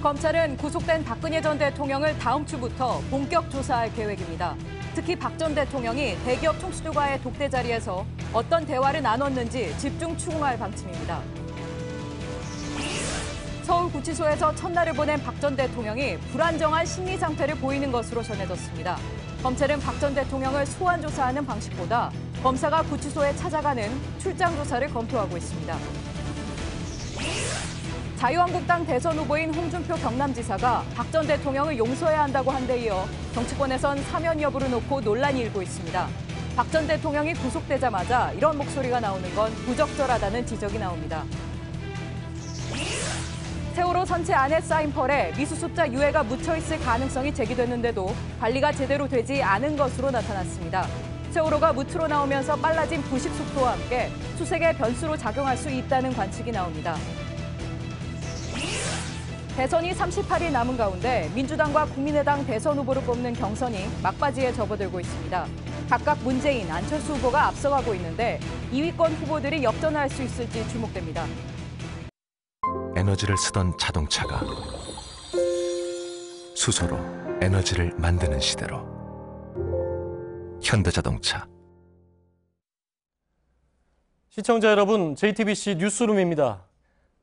검찰은 구속된 박근혜 전 대통령을 다음 주부터 본격 조사할 계획입니다. 특히 박 전 대통령이 대기업 총수들과의 독대 자리에서 어떤 대화를 나눴는지 집중 추궁할 방침입니다. 서울구치소에서 첫날을 보낸 박 전 대통령이 불안정한 심리 상태를 보이는 것으로 전해졌습니다. 검찰은 박 전 대통령을 소환 조사하는 방식보다 검사가 구치소에 찾아가는 출장 조사를 검토하고 있습니다. 자유한국당 대선 후보인 홍준표 경남지사가 박 전 대통령을 용서해야 한다고 한 데 이어 정치권에선 사면 여부를 놓고 논란이 일고 있습니다. 박 전 대통령이 구속되자마자 이런 목소리가 나오는 건 부적절하다는 지적이 나옵니다. 세월호 선체 안에 쌓인 펄에 미수습자 유해가 묻혀있을 가능성이 제기됐는데도 관리가 제대로 되지 않은 것으로 나타났습니다. 세월호가 무트로 나오면서 빨라진 부식 속도와 함께 수색의 변수로 작용할 수 있다는 관측이 나옵니다. 대선이 38일 남은 가운데 민주당과 국민의당 대선 후보를 뽑는 경선이 막바지에 접어들고 있습니다. 각각 문재인, 안철수 후보가 앞서가고 있는데 2위권 후보들이 역전할 수 있을지 주목됩니다. 에너지를 쓰던 자동차가 수소로 에너지를 만드는 시대로 현대자동차. 시청자 여러분, JTBC 뉴스룸입니다.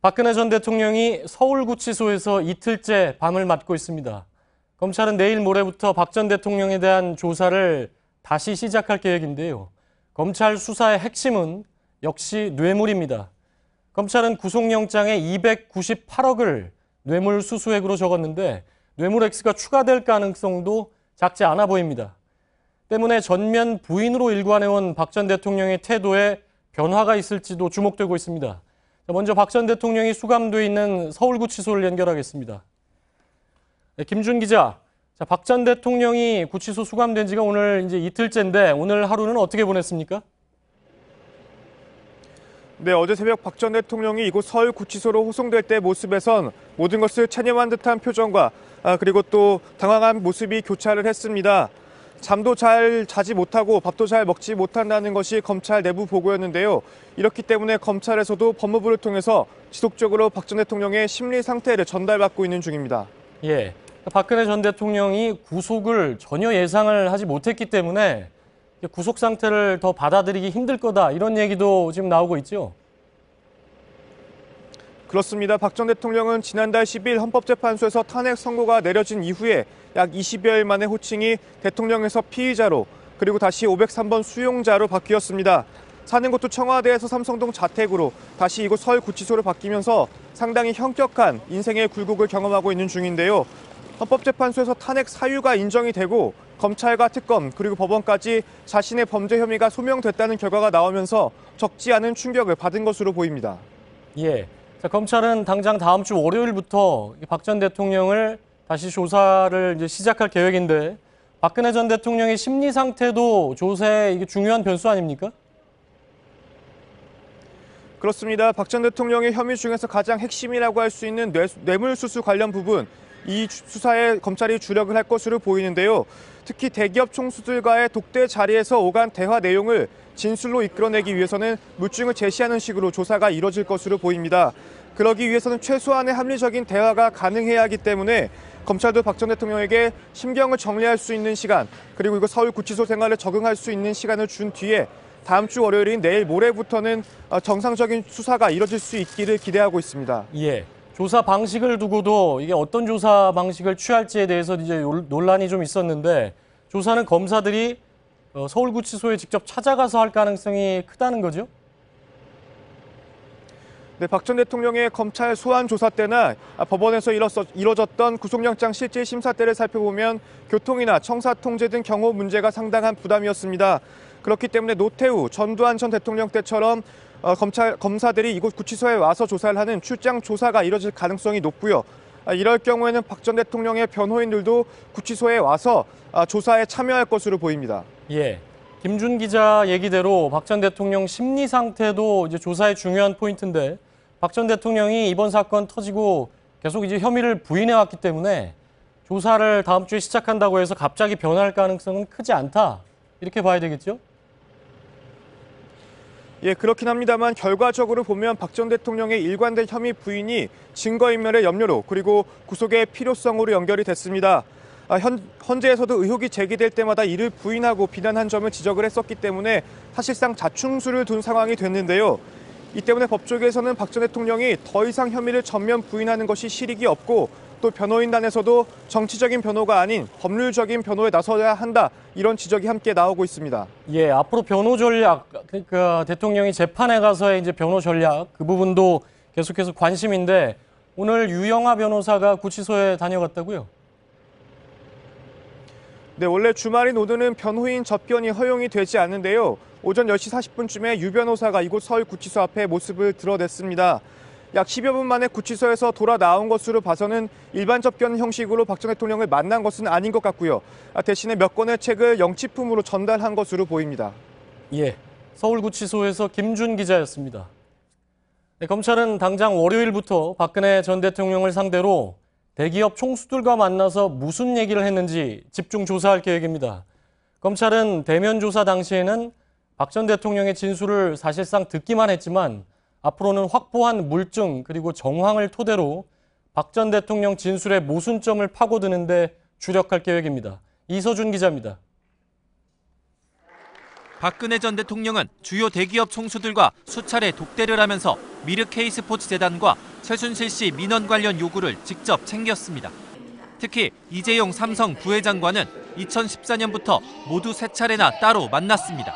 박근혜 전 대통령이 서울구치소에서 이틀째 밤을 맞고 있습니다. 검찰은 내일 모레부터 박 전 대통령에 대한 조사를 다시 시작할 계획인데요. 검찰 수사의 핵심은 역시 뇌물입니다. 검찰은 구속영장에 298억을 뇌물 수수액으로 적었는데 뇌물 X가 추가될 가능성도 작지 않아 보입니다. 때문에 전면 부인으로 일관해온 박 전 대통령의 태도에 변화가 있을지도 주목되고 있습니다. 먼저 박 전 대통령이 수감돼 있는 서울구치소를 연결하겠습니다. 네, 김준 기자, 박 전 대통령이 구치소 수감된 지가 오늘 이제 이틀째인데 오늘 하루는 어떻게 보냈습니까? 네, 어제 새벽 박 전 대통령이 이곳 서울구치소로 호송될 때 모습에선 모든 것을 체념한 듯한 표정과 그리고 또 당황한 모습이 교차를 했습니다. 잠도 잘 자지 못하고 밥도 잘 먹지 못한다는 것이 검찰 내부 보고였는데요. 이렇기 때문에 검찰에서도 법무부를 통해서 지속적으로 박 전 대통령의 심리 상태를 전달받고 있는 중입니다. 예, 박근혜 전 대통령이 구속을 전혀 예상을 하지 못했기 때문에 구속 상태를 더 받아들이기 힘들 거다, 이런 얘기도 지금 나오고 있죠. 그렇습니다. 박 전 대통령은 지난달 10일 헌법재판소에서 탄핵 선고가 내려진 이후에 약 20여일 만에 호칭이 대통령에서 피의자로 그리고 다시 503번 수용자로 바뀌었습니다. 사는 곳도 청와대에서 삼성동 자택으로 다시 이곳 서울구치소로 바뀌면서 상당히 현격한 인생의 굴곡을 경험하고 있는 중인데요. 헌법재판소에서 탄핵 사유가 인정이 되고 검찰과 특검 그리고 법원까지 자신의 범죄 혐의가 소명됐다는 결과가 나오면서 적지 않은 충격을 받은 것으로 보입니다. 예, 자, 검찰은 당장 다음 주 월요일부터 박 전 대통령을 다시 조사를 이제 시작할 계획인데 박근혜 전 대통령의 심리 상태도 조사에 이게 중요한 변수 아닙니까? 그렇습니다. 박 전 대통령의 혐의 중에서 가장 핵심이라고 할 수 있는 뇌물수수 관련 부분, 이 수사에 검찰이 주력을 할 것으로 보이는데요. 특히 대기업 총수들과의 독대 자리에서 오간 대화 내용을 진술로 이끌어내기 위해서는 물증을 제시하는 식으로 조사가 이뤄질 것으로 보입니다. 그러기 위해서는 최소한의 합리적인 대화가 가능해야 하기 때문에 검찰도 박 전 대통령에게 심경을 정리할 수 있는 시간, 그리고 이거 서울구치소 생활에 적응할 수 있는 시간을 준 뒤에 다음 주 월요일인 내일 모레부터는 정상적인 수사가 이뤄질 수 있기를 기대하고 있습니다. 예, 조사 방식을 두고도 이게 어떤 조사 방식을 취할지에 대해서 이제 논란이 좀 있었는데 조사는 검사들이 서울구치소에 직접 찾아가서 할 가능성이 크다는 거죠? 네, 박 전 대통령의 검찰 소환 조사 때나 법원에서 이뤄졌던 구속영장 실질 심사 때를 살펴보면 교통이나 청사 통제 등 경호 문제가 상당한 부담이었습니다. 그렇기 때문에 노태우, 전두환 전 대통령 때처럼 검사들이 이곳 구치소에 와서 조사를 하는 출장 조사가 이뤄질 가능성이 높고요. 이럴 경우에는 박 전 대통령의 변호인들도 구치소에 와서 조사에 참여할 것으로 보입니다. 예, 김준 기자 얘기대로 박 전 대통령 심리 상태도 이제 조사의 중요한 포인트인데 박 전 대통령이 이번 사건 터지고 계속 이제 혐의를 부인해왔기 때문에 조사를 다음 주에 시작한다고 해서 갑자기 변할 가능성은 크지 않다, 이렇게 봐야 되겠죠? 예, 그렇긴 합니다만 결과적으로 보면 박 전 대통령의 일관된 혐의 부인이 증거인멸의 염려로 그리고 구속의 필요성으로 연결이 됐습니다. 헌재에서도 의혹이 제기될 때마다 이를 부인하고 비난한 점을 지적을 했었기 때문에 사실상 자충수를 둔 상황이 됐는데요. 이 때문에 법조계에서는 박 전 대통령이 더 이상 혐의를 전면 부인하는 것이 실익이 없고 또 변호인단에서도 정치적인 변호가 아닌 법률적인 변호에 나서야 한다, 이런 지적이 함께 나오고 있습니다. 예, 앞으로 변호 전략, 그러니까 대통령이 재판에 가서의 이제 변호 전략, 그 부분도 계속해서 관심인데 오늘 유영하 변호사가 구치소에 다녀갔다고요? 네, 원래 주말인 오늘은 변호인 접견이 허용이 되지 않는데요. 오전 10시 40분쯤에 유 변호사가 이곳 서울구치소 앞에 모습을 드러냈습니다. 약 10여 분 만에 구치소에서 돌아 나온 것으로 봐서는 일반 접견 형식으로 박 전 대통령을 만난 것은 아닌 것 같고요. 대신에 몇 권의 책을 영치품으로 전달한 것으로 보입니다. 예, 서울구치소에서 김준 기자였습니다. 네, 검찰은 당장 월요일부터 박근혜 전 대통령을 상대로 대기업 총수들과 만나서 무슨 얘기를 했는지 집중 조사할 계획입니다. 검찰은 대면 조사 당시에는 박 전 대통령의 진술을 사실상 듣기만 했지만 앞으로는 확보한 물증 그리고 정황을 토대로 박 전 대통령 진술의 모순점을 파고드는 데 주력할 계획입니다. 이서준 기자입니다. 박근혜 전 대통령은 주요 대기업 총수들과 수차례 독대를 하면서 미르 K스포츠 재단과 최순실 씨 민원 관련 요구를 직접 챙겼습니다. 특히 이재용 삼성 부회장과는 2014년부터 모두 3차례나 따로 만났습니다.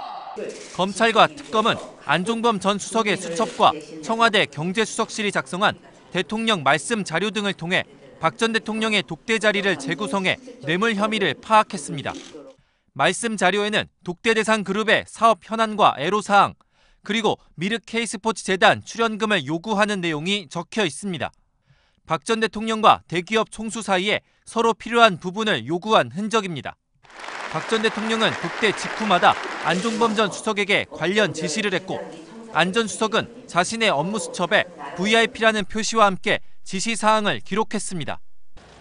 검찰과 특검은 안종범 전 수석의 수첩과 청와대 경제수석실이 작성한 대통령 말씀 자료 등을 통해 박 전 대통령의 독대 자리를 재구성해 뇌물 혐의를 파악했습니다. 말씀 자료에는 독대 대상 그룹의 사업 현안과 애로사항, 그리고 미르 K스포츠 재단 출연금을 요구하는 내용이 적혀 있습니다. 박 전 대통령과 대기업 총수 사이에 서로 필요한 부분을 요구한 흔적입니다. 박 전 대통령은 독대 직후마다 안종범 전 수석에게 관련 지시를 했고 안 전 수석은 자신의 업무 수첩에 VIP라는 표시와 함께 지시사항을 기록했습니다.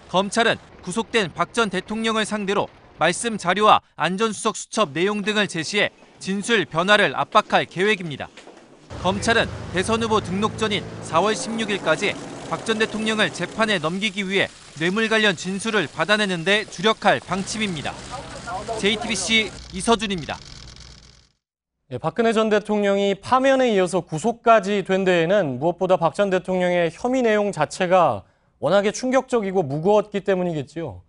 검찰은 구속된 박 전 대통령을 상대로 말씀 자료와 안 전 수석 수첩 내용 등을 제시해 진술 변화를 압박할 계획입니다. 검찰은 대선 후보 등록 전인 4월 16일까지 박 전 대통령을 재판에 넘기기 위해 뇌물 관련 진술을 받아내는 데 주력할 방침입니다. JTBC 이서준입니다. 예, 박근혜 전 대통령이 파면에 이어서 구속까지 된 데에는 무엇보다 박 전 대통령의 혐의 내용 자체가 워낙에 충격적이고 무거웠기 때문이겠지요.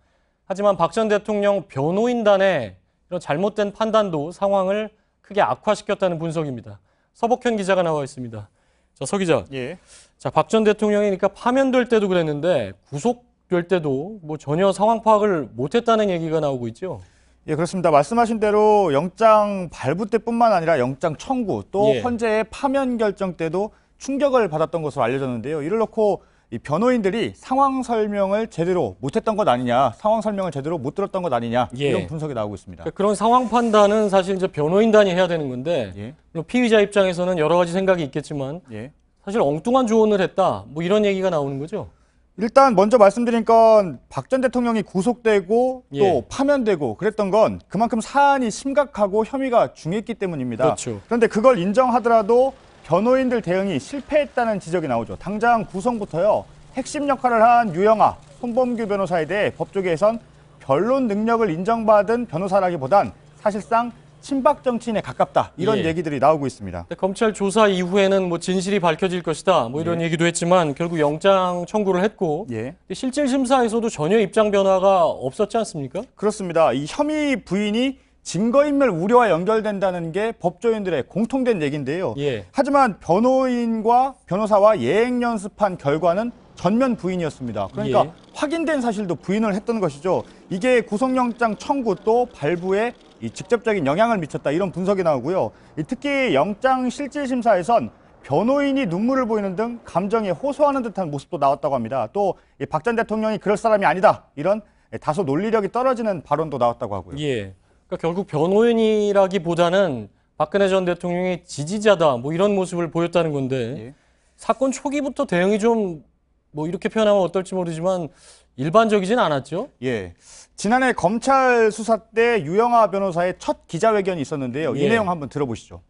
하지만 박 전 대통령 변호인단의 이런 잘못된 판단도 상황을 크게 악화시켰다는 분석입니다. 서복현 기자가 나와 있습니다. 자, 서 기자. 예. 자, 박 전 대통령이 그러니까 파면될 때도 그랬는데 구속될 때도 뭐 전혀 상황 파악을 못했다는 얘기가 나오고 있죠. 예, 그렇습니다. 말씀하신 대로 영장 발부 때뿐만 아니라 영장 청구 또 예. 헌재의 파면 결정 때도 충격을 받았던 것으로 알려졌는데요. 이를 놓고 이 변호인들이 상황 설명을 제대로 못했던 것 아니냐, 상황 설명을 제대로 못 들었던 것 아니냐, 예. 이런 분석이 나오고 있습니다. 그러니까 그런 상황 판단은 사실 이제 변호인단이 해야 되는 건데 예. 물론 피의자 입장에서는 여러 가지 생각이 있겠지만 예. 사실 엉뚱한 조언을 했다, 뭐 이런 얘기가 나오는 거죠. 일단 먼저 말씀드린 건 박 전 대통령이 구속되고 또 예. 파면되고 그랬던 건 그만큼 사안이 심각하고 혐의가 중했기 때문입니다. 그렇죠. 그런데 그걸 인정하더라도 변호인들 대응이 실패했다는 지적이 나오죠. 당장 구성부터요. 핵심 역할을 한 유영하, 손범규 변호사에 대해 법조계에선 변론 능력을 인정받은 변호사라기보단 사실상 친박 정치인에 가깝다. 이런 예. 얘기들이 나오고 있습니다. 검찰 조사 이후에는 뭐 진실이 밝혀질 것이다, 뭐 이런 얘기도 했지만 결국 영장 청구를 했고 예. 실질 심사에서도 전혀 입장 변화가 없었지 않습니까? 그렇습니다. 이 혐의 부인이 증거인멸 우려와 연결된다는 게 법조인들의 공통된 얘기인데요. 예. 하지만 변호인과 변호사와 예행 연습한 결과는 전면 부인이었습니다. 그러니까 예. 확인된 사실도 부인을 했던 것이죠. 이게 구속영장 청구 또 발부에 이 직접적인 영향을 미쳤다, 이런 분석이 나오고요. 특히 영장 실질심사에선 변호인이 눈물을 보이는 등 감정에 호소하는 듯한 모습도 나왔다고 합니다. 또 박 전 대통령이 그럴 사람이 아니다, 이런 다소 논리력이 떨어지는 발언도 나왔다고 하고요. 예. 그러니까 결국 변호인이라기보다는 박근혜 전 대통령의 지지자다, 뭐 이런 모습을 보였다는 건데 예. 사건 초기부터 대응이 좀 뭐 이렇게 표현하면 어떨지 모르지만 일반적이진 않았죠. 예. 지난해 검찰 수사 때 유영하 변호사의 첫 기자회견이 있었는데요. 예. 이 내용 한번 들어보시죠.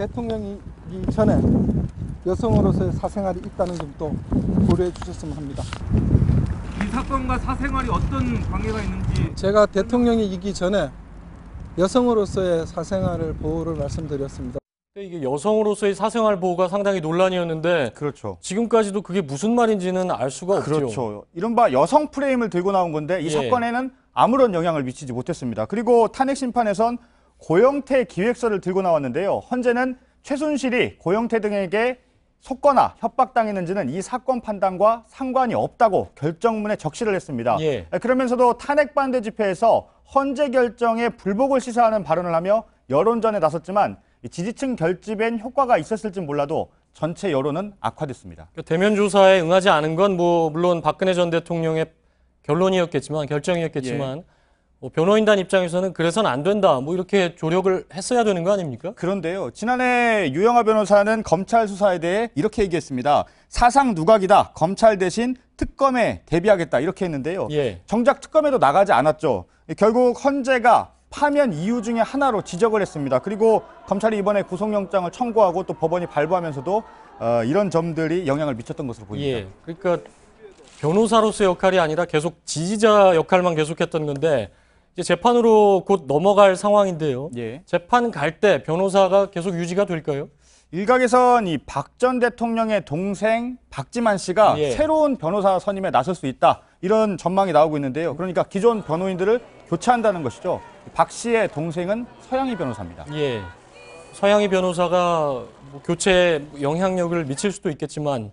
대통령이기 전에 여성으로서의 사생활이 있다는 점도 고려해 주셨으면 합니다. 이 사건과 사생활이 어떤 관계가 있는지 제가 대통령이기 전에 여성으로서의 사생활을 보호를 말씀드렸습니다. 이게 여성으로서의 사생활 보호가 상당히 논란이었는데 그렇죠. 지금까지도 그게 무슨 말인지는 알 수가 없죠. 그렇죠. 이른바 여성 프레임을 들고 나온 건데 이 예. 사건에는 아무런 영향을 미치지 못했습니다. 그리고 탄핵 심판에선 고영태 기획서를 들고 나왔는데요. 헌재는 최순실이 고영태 등에게 속거나 협박당했는지는 이 사건 판단과 상관이 없다고 결정문에 적시를 했습니다. 예. 그러면서도 탄핵 반대 집회에서 헌재 결정에 불복을 시사하는 발언을 하며 여론전에 나섰지만 지지층 결집엔 효과가 있었을지 몰라도 전체 여론은 악화됐습니다. 대면 조사에 응하지 않은 건 물론 박근혜 전 대통령의 결정이었겠지만 변호인단 입장에서는 그래서는 안 된다. 이렇게 조력을 했어야 되는 거 아닙니까? 그런데요. 지난해 유영하 변호사는 검찰 수사에 대해 이렇게 얘기했습니다. 사상 누각이다. 검찰 대신 특검에 대비하겠다. 이렇게 했는데요. 예. 정작 특검에도 나가지 않았죠. 결국 헌재가 파면 이유 중에 하나로 지적을 했습니다. 그리고 검찰이 이번에 구속영장을 청구하고 또 법원이 발부하면서도 이런 점들이 영향을 미쳤던 것으로 보입니다. 예. 그러니까 변호사로서의 역할이 아니라 계속 지지자 역할만 계속했던 건데 이제 재판으로 곧 넘어갈 상황인데요. 예. 재판 갈 때 변호사가 계속 유지가 될까요? 일각에선 이 박 전 대통령의 동생 박지만 씨가 예. 새로운 변호사 선임에 나설 수 있다. 이런 전망이 나오고 있는데요. 그러니까 기존 변호인들을 교체한다는 것이죠. 박 씨의 동생은 서양희 변호사입니다. 예. 서양희 변호사가 교체에 영향력을 미칠 수도 있겠지만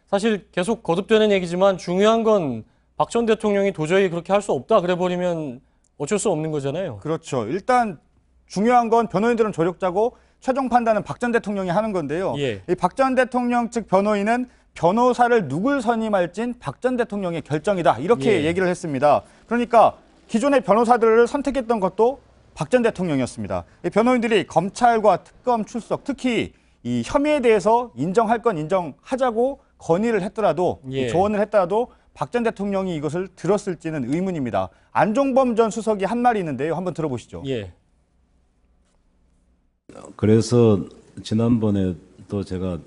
사실 계속 거듭되는 얘기지만 중요한 건 박 전 대통령이 도저히 그렇게 할 수 없다 그래 버리면 어쩔 수 없는 거잖아요. 그렇죠. 일단 중요한 건 변호인들은 조력자고 최종 판단은 박 전 대통령이 하는 건데요. 예. 이 박 전 대통령 측 변호인은 변호사를 누굴 선임할진 박 전 대통령의 결정이다. 이렇게 예. 얘기를 했습니다. 그러니까 기존의 변호사들을 선택했던 것도 박 전 대통령이었습니다. 이 변호인들이 검찰과 특검 출석, 특히 이 혐의에 대해서 인정할 건 인정하자고 건의를 했더라도 예. 조언을 했더라도 박 전 대통령이 이것을 들었을지는 의문입니다. 안종범 전 수석이 한 말이 있는데요. 한번 들어보시죠. 예. 그래서 지난번에도 제가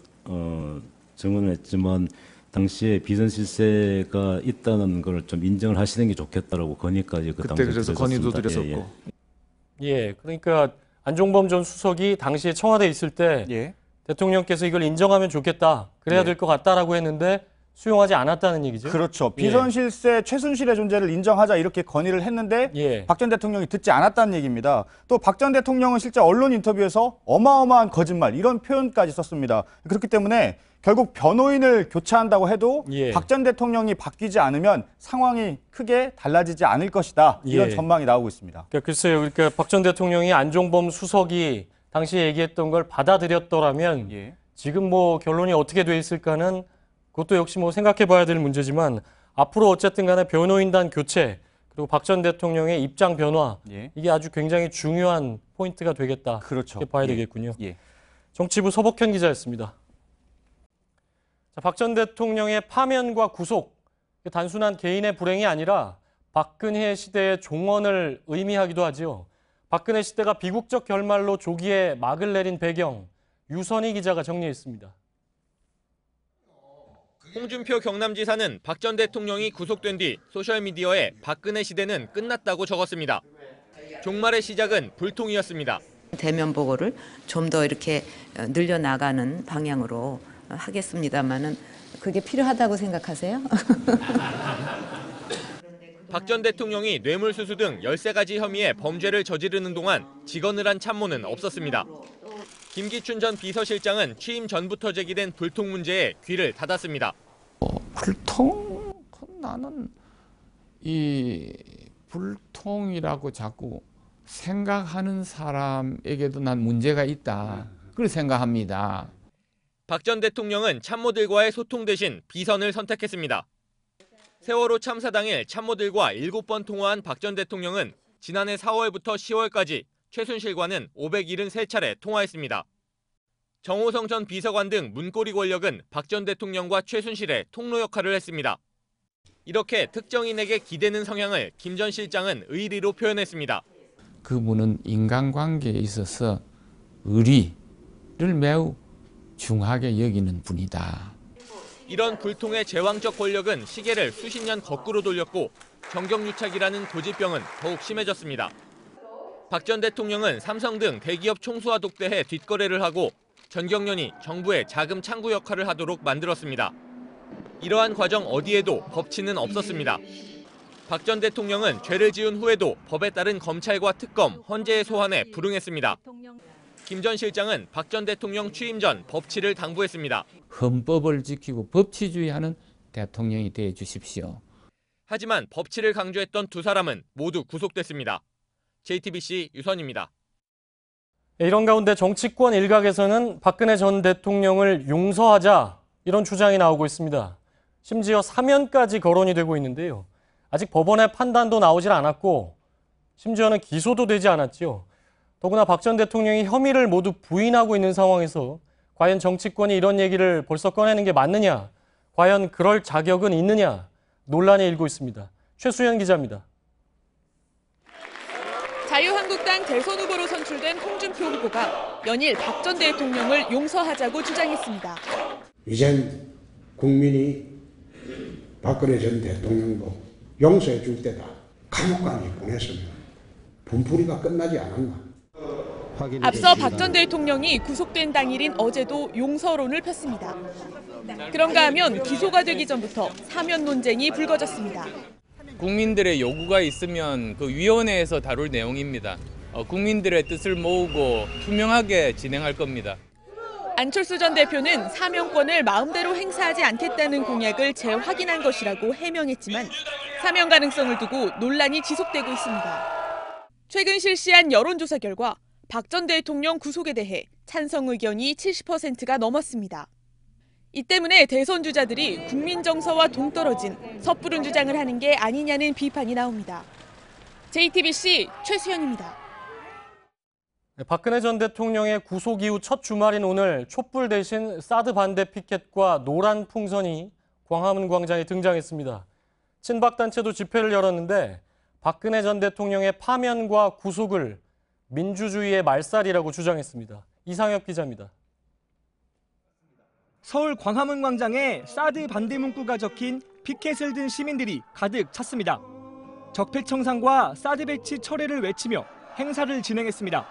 증언을 했지만 당시에 비선 실세가 있다는 걸 좀 인정을 하시는 게 좋겠다라고 건의까지 그 그때 그래서 건의도 드렸었습니다. 드렸었고. 예. 그러니까 안종범 전 수석이 당시에 청와대에 있을 때 예. 대통령께서 이걸 인정하면 좋겠다. 그래야 예. 될 것 같다라고 했는데 수용하지 않았다는 얘기죠. 그렇죠. 비선 실세 최순실의 존재를 인정하자 이렇게 건의를 했는데 예. 박 전 대통령이 듣지 않았다는 얘기입니다. 또 박 전 대통령은 실제 언론 인터뷰에서 어마어마한 거짓말 이런 표현까지 썼습니다. 그렇기 때문에 결국 변호인을 교체한다고 해도 예. 박 전 대통령이 바뀌지 않으면 상황이 크게 달라지지 않을 것이다. 이런 예. 전망이 나오고 있습니다. 그러니까 글쎄요. 그러니까 박 전 대통령이 안종범 수석이 당시에 얘기했던 걸 받아들였더라면 예. 지금 결론이 어떻게 돼 있을까는 그것도 역시 생각해 봐야 될 문제지만 앞으로 어쨌든 간에 변호인단 교체 그리고 박 전 대통령의 입장 변화 예. 이게 아주 굉장히 중요한 포인트가 되겠다. 그렇죠. 이렇게 봐야 예. 되겠군요. 예. 정치부 서복현 기자였습니다. 박 전 대통령의 파면과 구속, 단순한 개인의 불행이 아니라 박근혜 시대의 종언을 의미하기도 하지요. 박근혜 시대가 비국적 결말로 조기에 막을 내린 배경, 유선희 기자가 정리했습니다. 홍준표 경남지사는 박 전 대통령이 구속된 뒤 소셜미디어에 박근혜 시대는 끝났다고 적었습니다. 종말의 시작은 불통이었습니다. 대면 보고를 좀 더 이렇게 늘려나가는 방향으로 하겠습니다마는 그게 필요하다고 생각하세요? 박 전 대통령이 뇌물수수 등 13가지 혐의의 범죄를 저지르는 동안 직언을 한 참모는 없었습니다. 김기춘 전 비서실장은 취임 전부터 제기된 불통 문제에 귀를 닫았습니다. 불통? 나는 이 불통이라고 자꾸 생각하는 사람에게도 난 문제가 있다. 그렇게 생각합니다. 박 전 대통령은 참모들과의 소통 대신 비선을 선택했습니다. 세월호 참사 당일 참모들과 7번 통화한 박 전 대통령은 지난해 4월부터 10월까지 최순실과는 573차례 통화했습니다. 정호성 전 비서관 등 문고리 권력은 박 전 대통령과 최순실의 통로 역할을 했습니다. 이렇게 특정인에게 기대는 성향을 김 전 실장은 의리로 표현했습니다. 그분은 인간관계에 있어서 의리, 매우 중하게 여기는 분이다. 이런 불통의 제왕적 권력은 시계를 수십 년 거꾸로 돌렸고 정경유착이라는 고질병은 더욱 심해졌습니다. 박 전 대통령은 삼성 등 대기업 총수와 독대해 뒷거래를 하고 전경련이 정부의 자금 창구 역할을 하도록 만들었습니다. 이러한 과정 어디에도 법치는 없었습니다. 박 전 대통령은 죄를 지은 후에도 법에 따른 검찰과 특검, 헌재의 소환에 불응했습니다. 김 전 실장은 박 전 대통령 취임 전 법치를 당부했습니다. 헌법을 지키고 법치주의하는 대통령이 되어 주십시오. 하지만 법치를 강조했던 두 사람은 모두 구속됐습니다. JTBC 유선입니다. 이런 가운데 정치권 일각에서는 박근혜 전 대통령을 용서하자 이런 주장이 나오고 있습니다. 심지어 사면까지 거론이 되고 있는데요. 아직 법원의 판단도 나오질 않았고 심지어는 기소도 되지 않았지요. 더구나 박 전 대통령이 혐의를 모두 부인하고 있는 상황에서 과연 정치권이 이런 얘기를 벌써 꺼내는 게 맞느냐, 과연 그럴 자격은 있느냐 논란이 일고 있습니다. 최수연 기자입니다. 자유한국당 대선 후보로 선출된 홍준표 후보가 연일 박 전 대통령을 용서하자고 주장했습니다. 이젠 국민이 박근혜 전 대통령도 용서해 줄 때다. 감옥까지 보냈으면 분풀이가 끝나지 않았나. 앞서 박 전 대통령이 구속된 당일인 어제도 용서론을 폈습니다. 그런가 하면 기소가 되기 전부터 사면 논쟁이 불거졌습니다. 국민들의 요구가 있으면 그 위원회에서 다룰 내용입니다. 국민들의 뜻을 모으고 투명하게 진행할 겁니다. 안철수 전 대표는 사면권을 마음대로 행사하지 않겠다는 공약을 재확인한 것이라고 해명했지만 사면 가능성을 두고 논란이 지속되고 있습니다. 최근 실시한 여론조사 결과 박 전 대통령 구속에 대해 찬성 의견이 70%가 넘었습니다. 이 때문에 대선 주자들이 국민 정서와 동떨어진 섣부른 주장을 하는 게 아니냐는 비판이 나옵니다. JTBC 최수연입니다. 박근혜 전 대통령의 구속 이후 첫 주말인 오늘 촛불 대신 사드 반대 피켓과 노란 풍선이 광화문 광장에 등장했습니다. 친박단체도 집회를 열었는데 박근혜 전 대통령의 파면과 구속을 민주주의의 말살이라고 주장했습니다. 이상엽 기자입니다. 서울 광화문 광장에 사드 반대 문구가 적힌 피켓을 든 시민들이 가득 찼습니다. 적폐청산과 사드 배치 철회를 외치며 행사를 진행했습니다.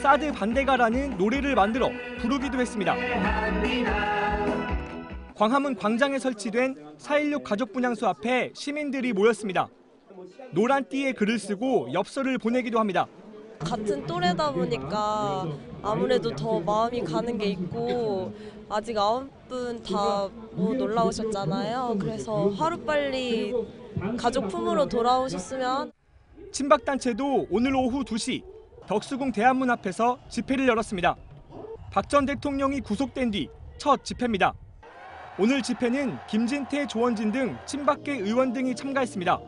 사드 반대가라는 노래를 만들어 부르기도 했습니다. 광화문 광장에 설치된 4.16 가족분향소 앞에 시민들이 모였습니다. 노란 띠에 글을 쓰고 엽서를 보내기도 합니다. 같은 또래다 보니까 아무래도 더 마음이 가는 게 있고 아직 9분 다 못 올라오셨잖아요. 그래서 하루빨리 가족 품으로 돌아오셨으면. 친박단체도 오늘 오후 2시 덕수궁 대한문 앞에서 집회를 열었습니다. 박 전 대통령이 구속된 뒤 첫 집회입니다. 오늘 집회는 김진태, 조원진 등 친박계 의원 등이 참가했습니다.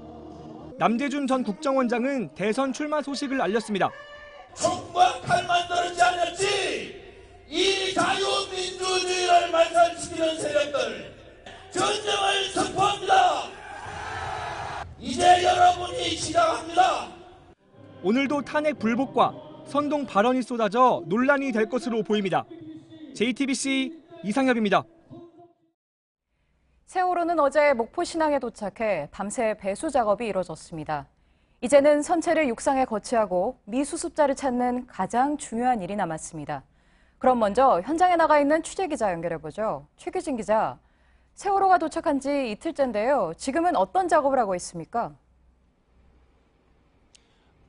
남대준 전 국정원장은 대선 출마 소식을 알렸습니다. 정부와 칼만 떨어지지 않았지 이 자유민주주의를 말살시키는 세력들 전쟁을 선포합니다. 이제 여러분이 시작합니다. 오늘도 탄핵 불복과 선동 발언이 쏟아져 논란이 될 것으로 보입니다. JTBC 이상엽입니다. 세월호는 어제 목포 신항에 도착해 밤새 배수 작업이 이뤄졌습니다. 이제는 선체를 육상에 거치하고 미수습자를 찾는 가장 중요한 일이 남았습니다. 그럼 먼저 현장에 나가 있는 취재기자 연결해보죠. 최규진 기자, 세월호가 도착한 지 이틀째인데요. 지금은 어떤 작업을 하고 있습니까?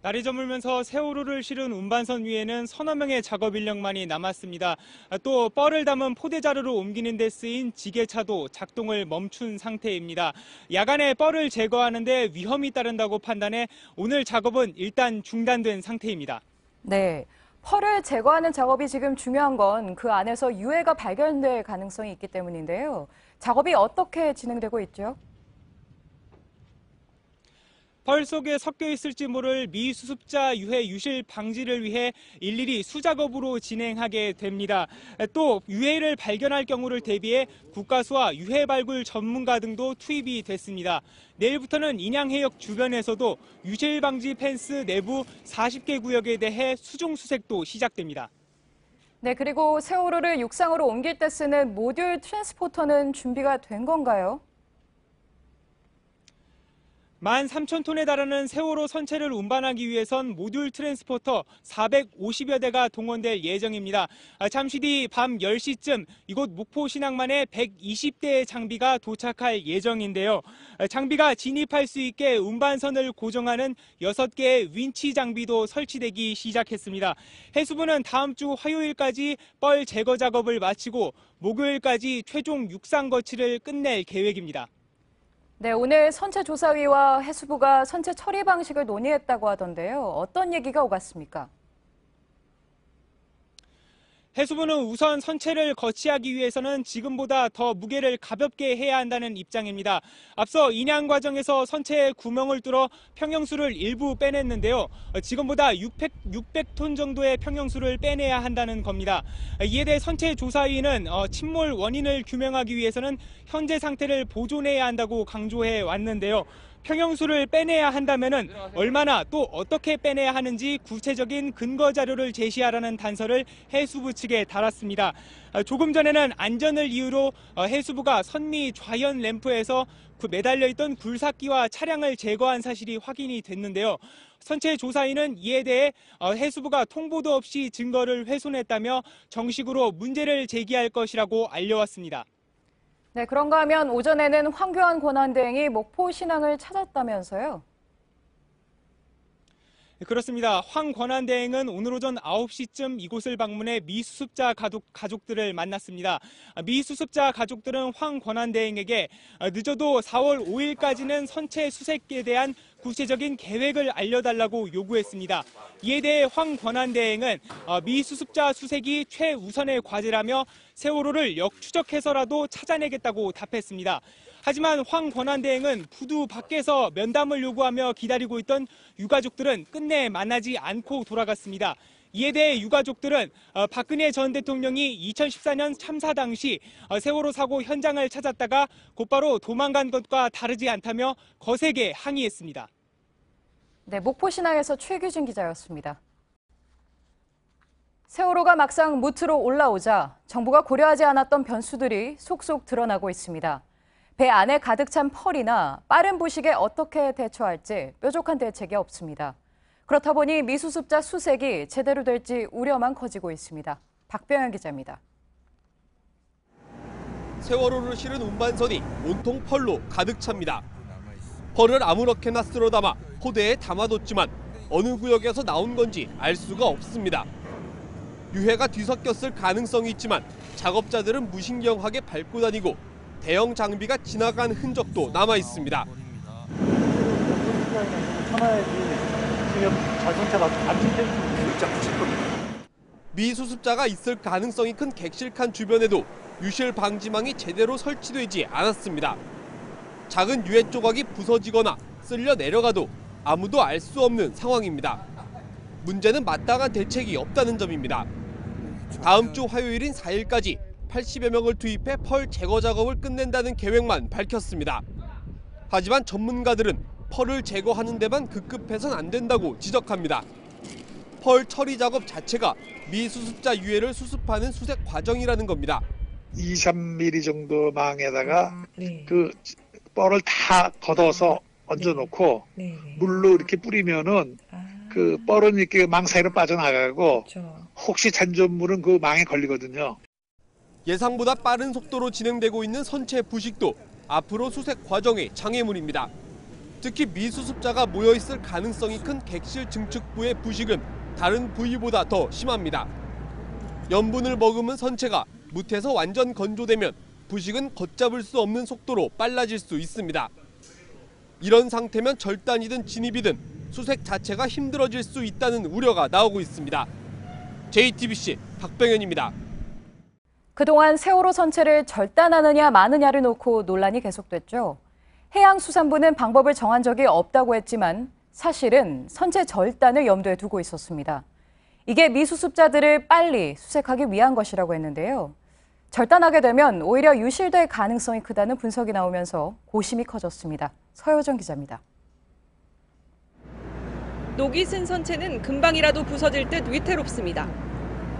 날이 저물면서 세월호를 실은 운반선 위에는 서너 명의 작업 인력만이 남았습니다. 또 뻘을 담은 포대자루로 옮기는 데 쓰인 지게차도 작동을 멈춘 상태입니다. 야간에 뻘을 제거하는 데 위험이 따른다고 판단해 오늘 작업은 일단 중단된 상태입니다. 네, 펄을 제거하는 작업이 지금 중요한 건 그 안에서 유해가 발견될 가능성이 있기 때문인데요. 작업이 어떻게 진행되고 있죠? 펄 속에 섞여 있을지 모를 미수습자 유해 유실 방지를 위해 일일이 수작업으로 진행하게 됩니다. 또 유해를 발견할 경우를 대비해 국가수와 유해 발굴 전문가 등도 투입이 됐습니다. 내일부터는 인양해역 주변에서도 유실 방지 펜스 내부 40개 구역에 대해 수중 수색도 시작됩니다. 네, 그리고 세월호를 육상으로 옮길 때 쓰는 모듈 트랜스포터는 준비가 된 건가요? 13,000톤에 달하는 세월호 선체를 운반하기 위해선 모듈 트랜스포터 450여 대가 동원될 예정입니다. 잠시 뒤 밤 10시쯤 이곳 목포 신항만에 120대의 장비가 도착할 예정인데요. 장비가 진입할 수 있게 운반선을 고정하는 6개의 윈치 장비도 설치되기 시작했습니다. 해수부는 다음 주 화요일까지 뻘 제거 작업을 마치고 목요일까지 최종 육상 거치를 끝낼 계획입니다. 네, 오늘 선체조사위와 해수부가 선체 처리 방식을 논의했다고 하던데요. 어떤 얘기가 오갔습니까? 해수부는 우선 선체를 거치하기 위해서는 지금보다 더 무게를 가볍게 해야 한다는 입장입니다. 앞서 인양 과정에서 선체에 구멍을 뚫어 평형수를 일부 빼냈는데요. 지금보다 600톤 정도의 평형수를 빼내야 한다는 겁니다. 이에 대해 선체조사위는 침몰 원인을 규명하기 위해서는 현재 상태를 보존해야 한다고 강조해 왔는데요. 평형수를 빼내야 한다면은 얼마나 또 어떻게 빼내야 하는지 구체적인 근거 자료를 제시하라는 단서를 해수부 측에 달았습니다. 조금 전에는 안전을 이유로 해수부가 선미 좌연 램프에서 매달려 있던 굴삭기와 차량을 제거한 사실이 확인이 됐는데요. 선체 조사위는 이에 대해 해수부가 통보도 없이 증거를 훼손했다며 정식으로 문제를 제기할 것이라고 알려왔습니다. 네, 그런가 하면 오전에는 황교안 권한대행이 목포 신항을 찾았다면서요? 그렇습니다. 황 권한대행은 오늘 오전 9시쯤 이곳을 방문해 미수습자 가족들을 만났습니다. 미수습자 가족들은 황 권한대행에게 늦어도 4월 5일까지는 선체 수색에 대한 구체적인 계획을 알려달라고 요구했습니다. 이에 대해 황 권한대행은 미수습자 수색이 최우선의 과제라며 세월호를 역추적해서라도 찾아내겠다고 답했습니다. 하지만 황 권한대행은 부두 밖에서 면담을 요구하며 기다리고 있던 유가족들은 끝내 만나지 않고 돌아갔습니다. 이에 대해 유가족들은 박근혜 전 대통령이 2014년 참사 당시 세월호 사고 현장을 찾았다가 곧바로 도망간 것과 다르지 않다며 거세게 항의했습니다. 네, 목포 신항에서 최규진 기자였습니다. 세월호가 막상 무트로 올라오자 정부가 고려하지 않았던 변수들이 속속 드러나고 있습니다. 배 안에 가득 찬 펄이나 빠른 부식에 어떻게 대처할지 뾰족한 대책이 없습니다. 그렇다 보니 미수습자 수색이 제대로 될지 우려만 커지고 있습니다. 박병현 기자입니다. 세월호를 실은 운반선이 온통 펄로 가득 찹니다. 펄을 아무렇게나 쓸어 담아 포대에 담아뒀지만 어느 구역에서 나온 건지 알 수가 없습니다. 유해가 뒤섞였을 가능성이 있지만 작업자들은 무신경하게 밟고 다니고 대형 장비가 지나간 흔적도 남아 있습니다. 미수습자가 있을 가능성이 큰 객실칸 주변에도 유실 방지망이 제대로 설치되지 않았습니다. 작은 유해 조각이 부서지거나 쓸려 내려가도 아무도 알 수 없는 상황입니다. 문제는 마땅한 대책이 없다는 점입니다. 다음 주 화요일인 4일까지 80여 명을 투입해 펄 제거 작업을 끝낸다는 계획만 밝혔습니다. 하지만 전문가들은 펄을 제거하는 데만 급급해선 안 된다고 지적합니다. 펄 처리 작업 자체가 미수습자 유해를 수습하는 수색 과정이라는 겁니다. 2, 3mm 정도 망에다가 그 펄을 다 걷어서 얹어놓고 물로 이렇게 뿌리면은 그 펄은 이렇게 망 사이로 빠져나가고 혹시 잔존물은 그 망에 걸리거든요. 예상보다 빠른 속도로 진행되고 있는 선체 부식도 앞으로 수색 과정의 장애물입니다. 특히 미수습자가 모여있을 가능성이 큰 객실 증축부의 부식은 다른 부위보다 더 심합니다. 염분을 머금은 선체가 뭇에서 완전 건조되면 부식은 걷잡을 수 없는 속도로 빨라질 수 있습니다. 이런 상태면 절단이든 진입이든 수색 자체가 힘들어질 수 있다는 우려가 나오고 있습니다. JTBC 박병현입니다. 그동안 세월호 선체를 절단하느냐 마느냐를 놓고 논란이 계속됐죠. 해양수산부는 방법을 정한 적이 없다고 했지만 사실은 선체 절단을 염두에 두고 있었습니다. 이게 미수습자들을 빨리 수색하기 위한 것이라고 했는데요. 절단하게 되면 오히려 유실될 가능성이 크다는 분석이 나오면서 고심이 커졌습니다. 서효정 기자입니다. 녹이 쓴 선체는 금방이라도 부서질 듯 위태롭습니다.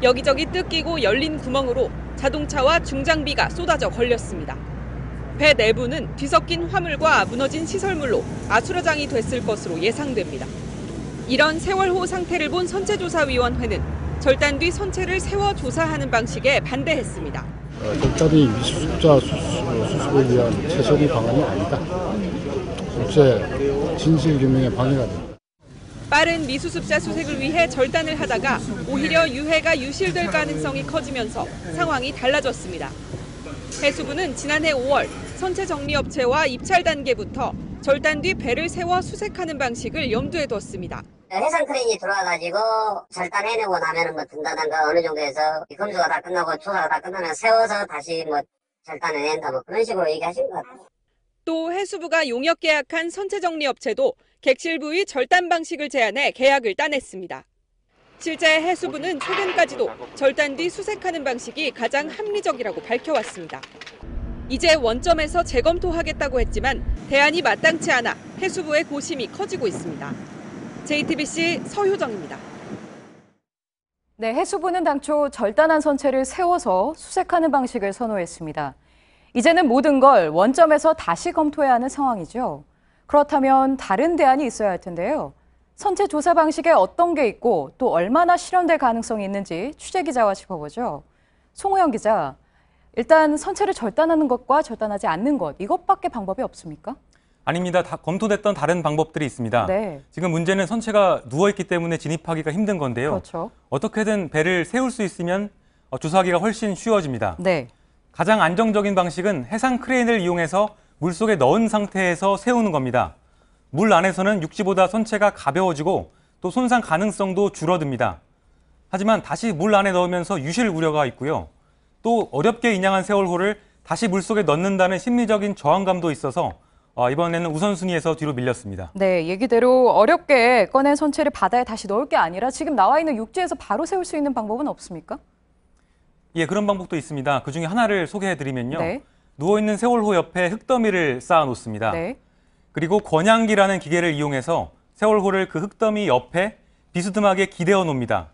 여기저기 뜯기고 열린 구멍으로 자동차와 중장비가 쏟아져 걸렸습니다. 배 내부는 뒤섞인 화물과 무너진 시설물로 아수라장이 됐을 것으로 예상됩니다. 이런 세월호 상태를 본 선체조사위원회는 절단 뒤 선체를 세워 조사하는 방식에 반대했습니다. 절단이 미수습자 수습을 위한 최선의 방안이 아니다. 국제 진실 규명에 방해가 됩니다. 빠른 미수습자 수색을 위해 절단을 하다가 오히려 유해가 유실될 가능성이 커지면서 상황이 달라졌습니다. 해수부는 지난해 5월 선체 정리업체와 입찰 단계부터 절단 뒤 배를 세워 수색하는 방식을 염두에 뒀습니다. 해상 크레인이 들어와가지고 절단해내고 나면은 뭐 든다든가 어느 정도에서 검수가 다 끝나고 조사가 다 끝나면 세워서 다시 뭐 절단해낸다 뭐 그런 식으로 얘기하신 것 같아요. 또 해수부가 용역 계약한 선체 정리업체도 객실 부위 절단 방식을 제안해 계약을 따냈습니다. 실제 해수부는 최근까지도 절단 뒤 수색하는 방식이 가장 합리적이라고 밝혀왔습니다. 이제 원점에서 재검토하겠다고 했지만 대안이 마땅치 않아 해수부의 고심이 커지고 있습니다. JTBC 서효정입니다. 네, 해수부는 당초 절단한 선체를 세워서 수색하는 방식을 선호했습니다. 이제는 모든 걸 원점에서 다시 검토해야 하는 상황이죠. 그렇다면 다른 대안이 있어야 할 텐데요. 선체 조사 방식에 어떤 게 있고 또 얼마나 실현될 가능성이 있는지 취재 기자와 짚어보죠. 송호영 기자, 일단 선체를 절단하는 것과 절단하지 않는 것, 이것밖에 방법이 없습니까? 아닙니다. 다 검토됐던 다른 방법들이 있습니다. 네. 지금 문제는 선체가 누워있기 때문에 진입하기가 힘든 건데요. 그렇죠. 어떻게든 배를 세울 수 있으면 조사하기가 훨씬 쉬워집니다. 네. 가장 안정적인 방식은 해상 크레인을 이용해서 물속에 넣은 상태에서 세우는 겁니다. 물 안에서는 육지보다 선체가 가벼워지고 또 손상 가능성도 줄어듭니다. 하지만 다시 물 안에 넣으면서 유실 우려가 있고요. 또 어렵게 인양한 세월호를 다시 물속에 넣는다는 심리적인 저항감도 있어서 이번에는 우선순위에서 뒤로 밀렸습니다. 네, 얘기대로 어렵게 꺼낸 선체를 바다에 다시 넣을 게 아니라 지금 나와 있는 육지에서 바로 세울 수 있는 방법은 없습니까? 예, 그런 방법도 있습니다. 그중에 하나를 소개해드리면요. 네. 누워있는 세월호 옆에 흙더미를 쌓아놓습니다. 네. 그리고 권양기라는 기계를 이용해서 세월호를 그 흙더미 옆에 비스듬하게 기대어 놓습니다.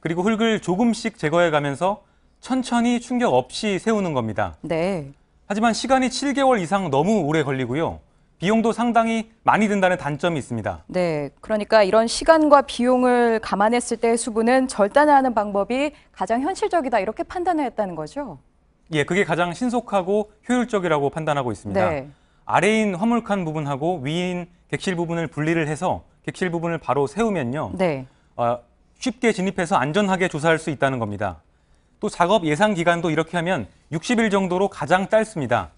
그리고 흙을 조금씩 제거해가면서 천천히 충격 없이 세우는 겁니다. 네. 하지만 시간이 7개월 이상 너무 오래 걸리고요. 비용도 상당히 많이 든다는 단점이 있습니다. 네, 그러니까 이런 시간과 비용을 감안했을 때 해수부는 절단을 하는 방법이 가장 현실적이다 이렇게 판단을 했다는 거죠? 예, 그게 가장 신속하고 효율적이라고 판단하고 있습니다. 네. 아래인 화물칸 부분하고 위인 객실 부분을 분리를 해서 객실 부분을 바로 세우면요. 네. 쉽게 진입해서 안전하게 조사할 수 있다는 겁니다. 또 작업 예상 기간도 이렇게 하면 60일 정도로 가장 짧습니다.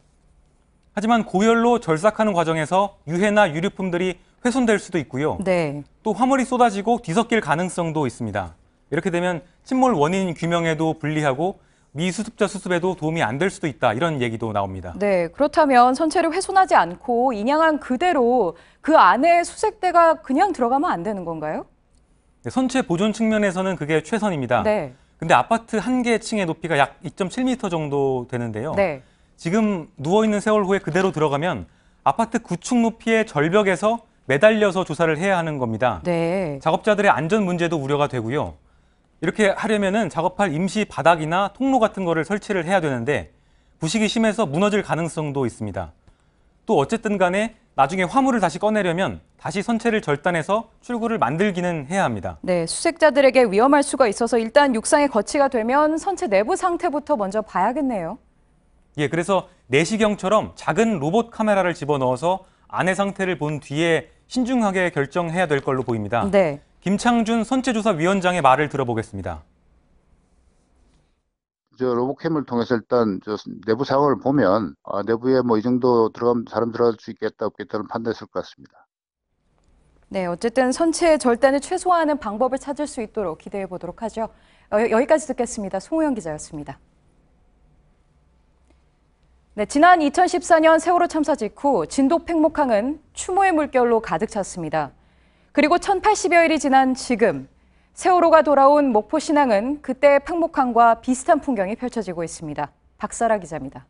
하지만 고열로 절삭하는 과정에서 유해나 유류품들이 훼손될 수도 있고요. 네. 또 화물이 쏟아지고 뒤섞일 가능성도 있습니다. 이렇게 되면 침몰 원인 규명에도 불리하고 미수습자 수습에도 도움이 안 될 수도 있다. 이런 얘기도 나옵니다. 네, 그렇다면 선체를 훼손하지 않고 인양한 그대로 그 안에 수색대가 그냥 들어가면 안 되는 건가요? 네, 선체 보존 측면에서는 그게 최선입니다. 네. 근데 아파트 한 개 층의 높이가 약 2.7m 정도 되는데요. 네. 지금 누워있는 세월호에 그대로 들어가면 아파트 9층 높이의 절벽에서 매달려서 조사를 해야 하는 겁니다. 네. 작업자들의 안전 문제도 우려가 되고요. 이렇게 하려면은 작업할 임시 바닥이나 통로 같은 거를 설치를 해야 되는데 부식이 심해서 무너질 가능성도 있습니다. 또 어쨌든 간에 나중에 화물을 다시 꺼내려면 다시 선체를 절단해서 출구를 만들기는 해야 합니다. 네, 수색자들에게 위험할 수가 있어서 일단 육상에 거치가 되면 선체 내부 상태부터 먼저 봐야겠네요. 예, 그래서 내시경처럼 작은 로봇 카메라를 집어넣어서 안의 상태를 본 뒤에 신중하게 결정해야 될 걸로 보입니다. 네. 김창준 선체조사위원장의 말을 들어보겠습니다. 로봇캠을 통해서 일단 내부 상황을 보면 내부에 뭐 이 정도 들어가면 사람 들어갈 수 있겠다 없겠다는 판단했을 것 같습니다. 네, 어쨌든 선체 절단을 최소화하는 방법을 찾을 수 있도록 기대해 보도록 하죠. 여기까지 듣겠습니다. 송호영 기자였습니다. 네, 지난 2014년 세월호 참사 직후 진도 팽목항은 추모의 물결로 가득 찼습니다. 그리고 1080여일이 지난 지금 세월호가 돌아온 목포 신항은 그때 팽목항과 비슷한 풍경이 펼쳐지고 있습니다. 박사라 기자입니다.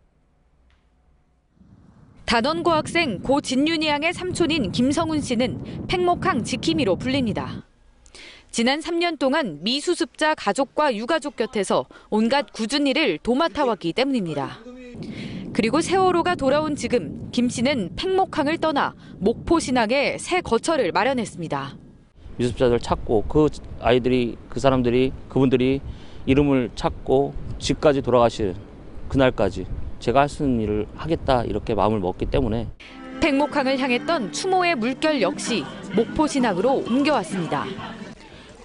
단원고 학생 고 진윤이 양의 삼촌인 김성훈 씨는 팽목항 지킴이로 불립니다. 지난 3년 동안 미수습자 가족과 유가족 곁에서 온갖 굳은 일을 도맡아 왔기 때문입니다. 그리고 세월호가 돌아온 지금 김 씨는 팽목항을 떠나 목포신항에 새 거처를 마련했습니다. 미수습자들 찾고 그분들이 이름을 찾고 집까지 돌아가실 그날까지 제가 할 수 있는 일을 하겠다 이렇게 마음을 먹기 때문에 팽목항을 향했던 추모의 물결 역시 목포신항으로 옮겨왔습니다.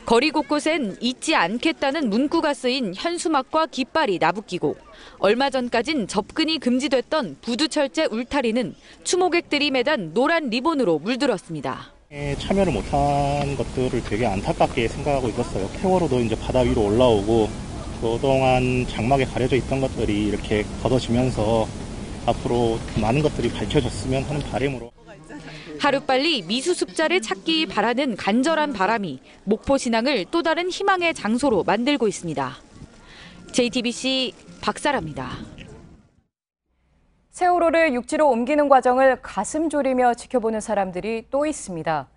거리 곳곳엔 잊지 않겠다는 문구가 쓰인 현수막과 깃발이 나부끼고 얼마 전까진 접근이 금지됐던 부두철제 울타리는 추모객들이 매단 노란 리본으로 물들었습니다. 참여를 못한 것들을 되게 안타깝게 생각하고 있었어요. 세월호도 이제 바다 위로 올라오고 그동안 장막에 가려져 있던 것들이 이렇게 걷어지면서 앞으로 많은 것들이 밝혀졌으면 하는 바람으로. 하루빨리 미수습자를 찾기 바라는 간절한 바람이 목포신항을 또 다른 희망의 장소로 만들고 있습니다. JTBC 박사라입니다. 세월호를 육지로 옮기는 과정을 가슴 졸이며 지켜보는 사람들이 또 있습니다.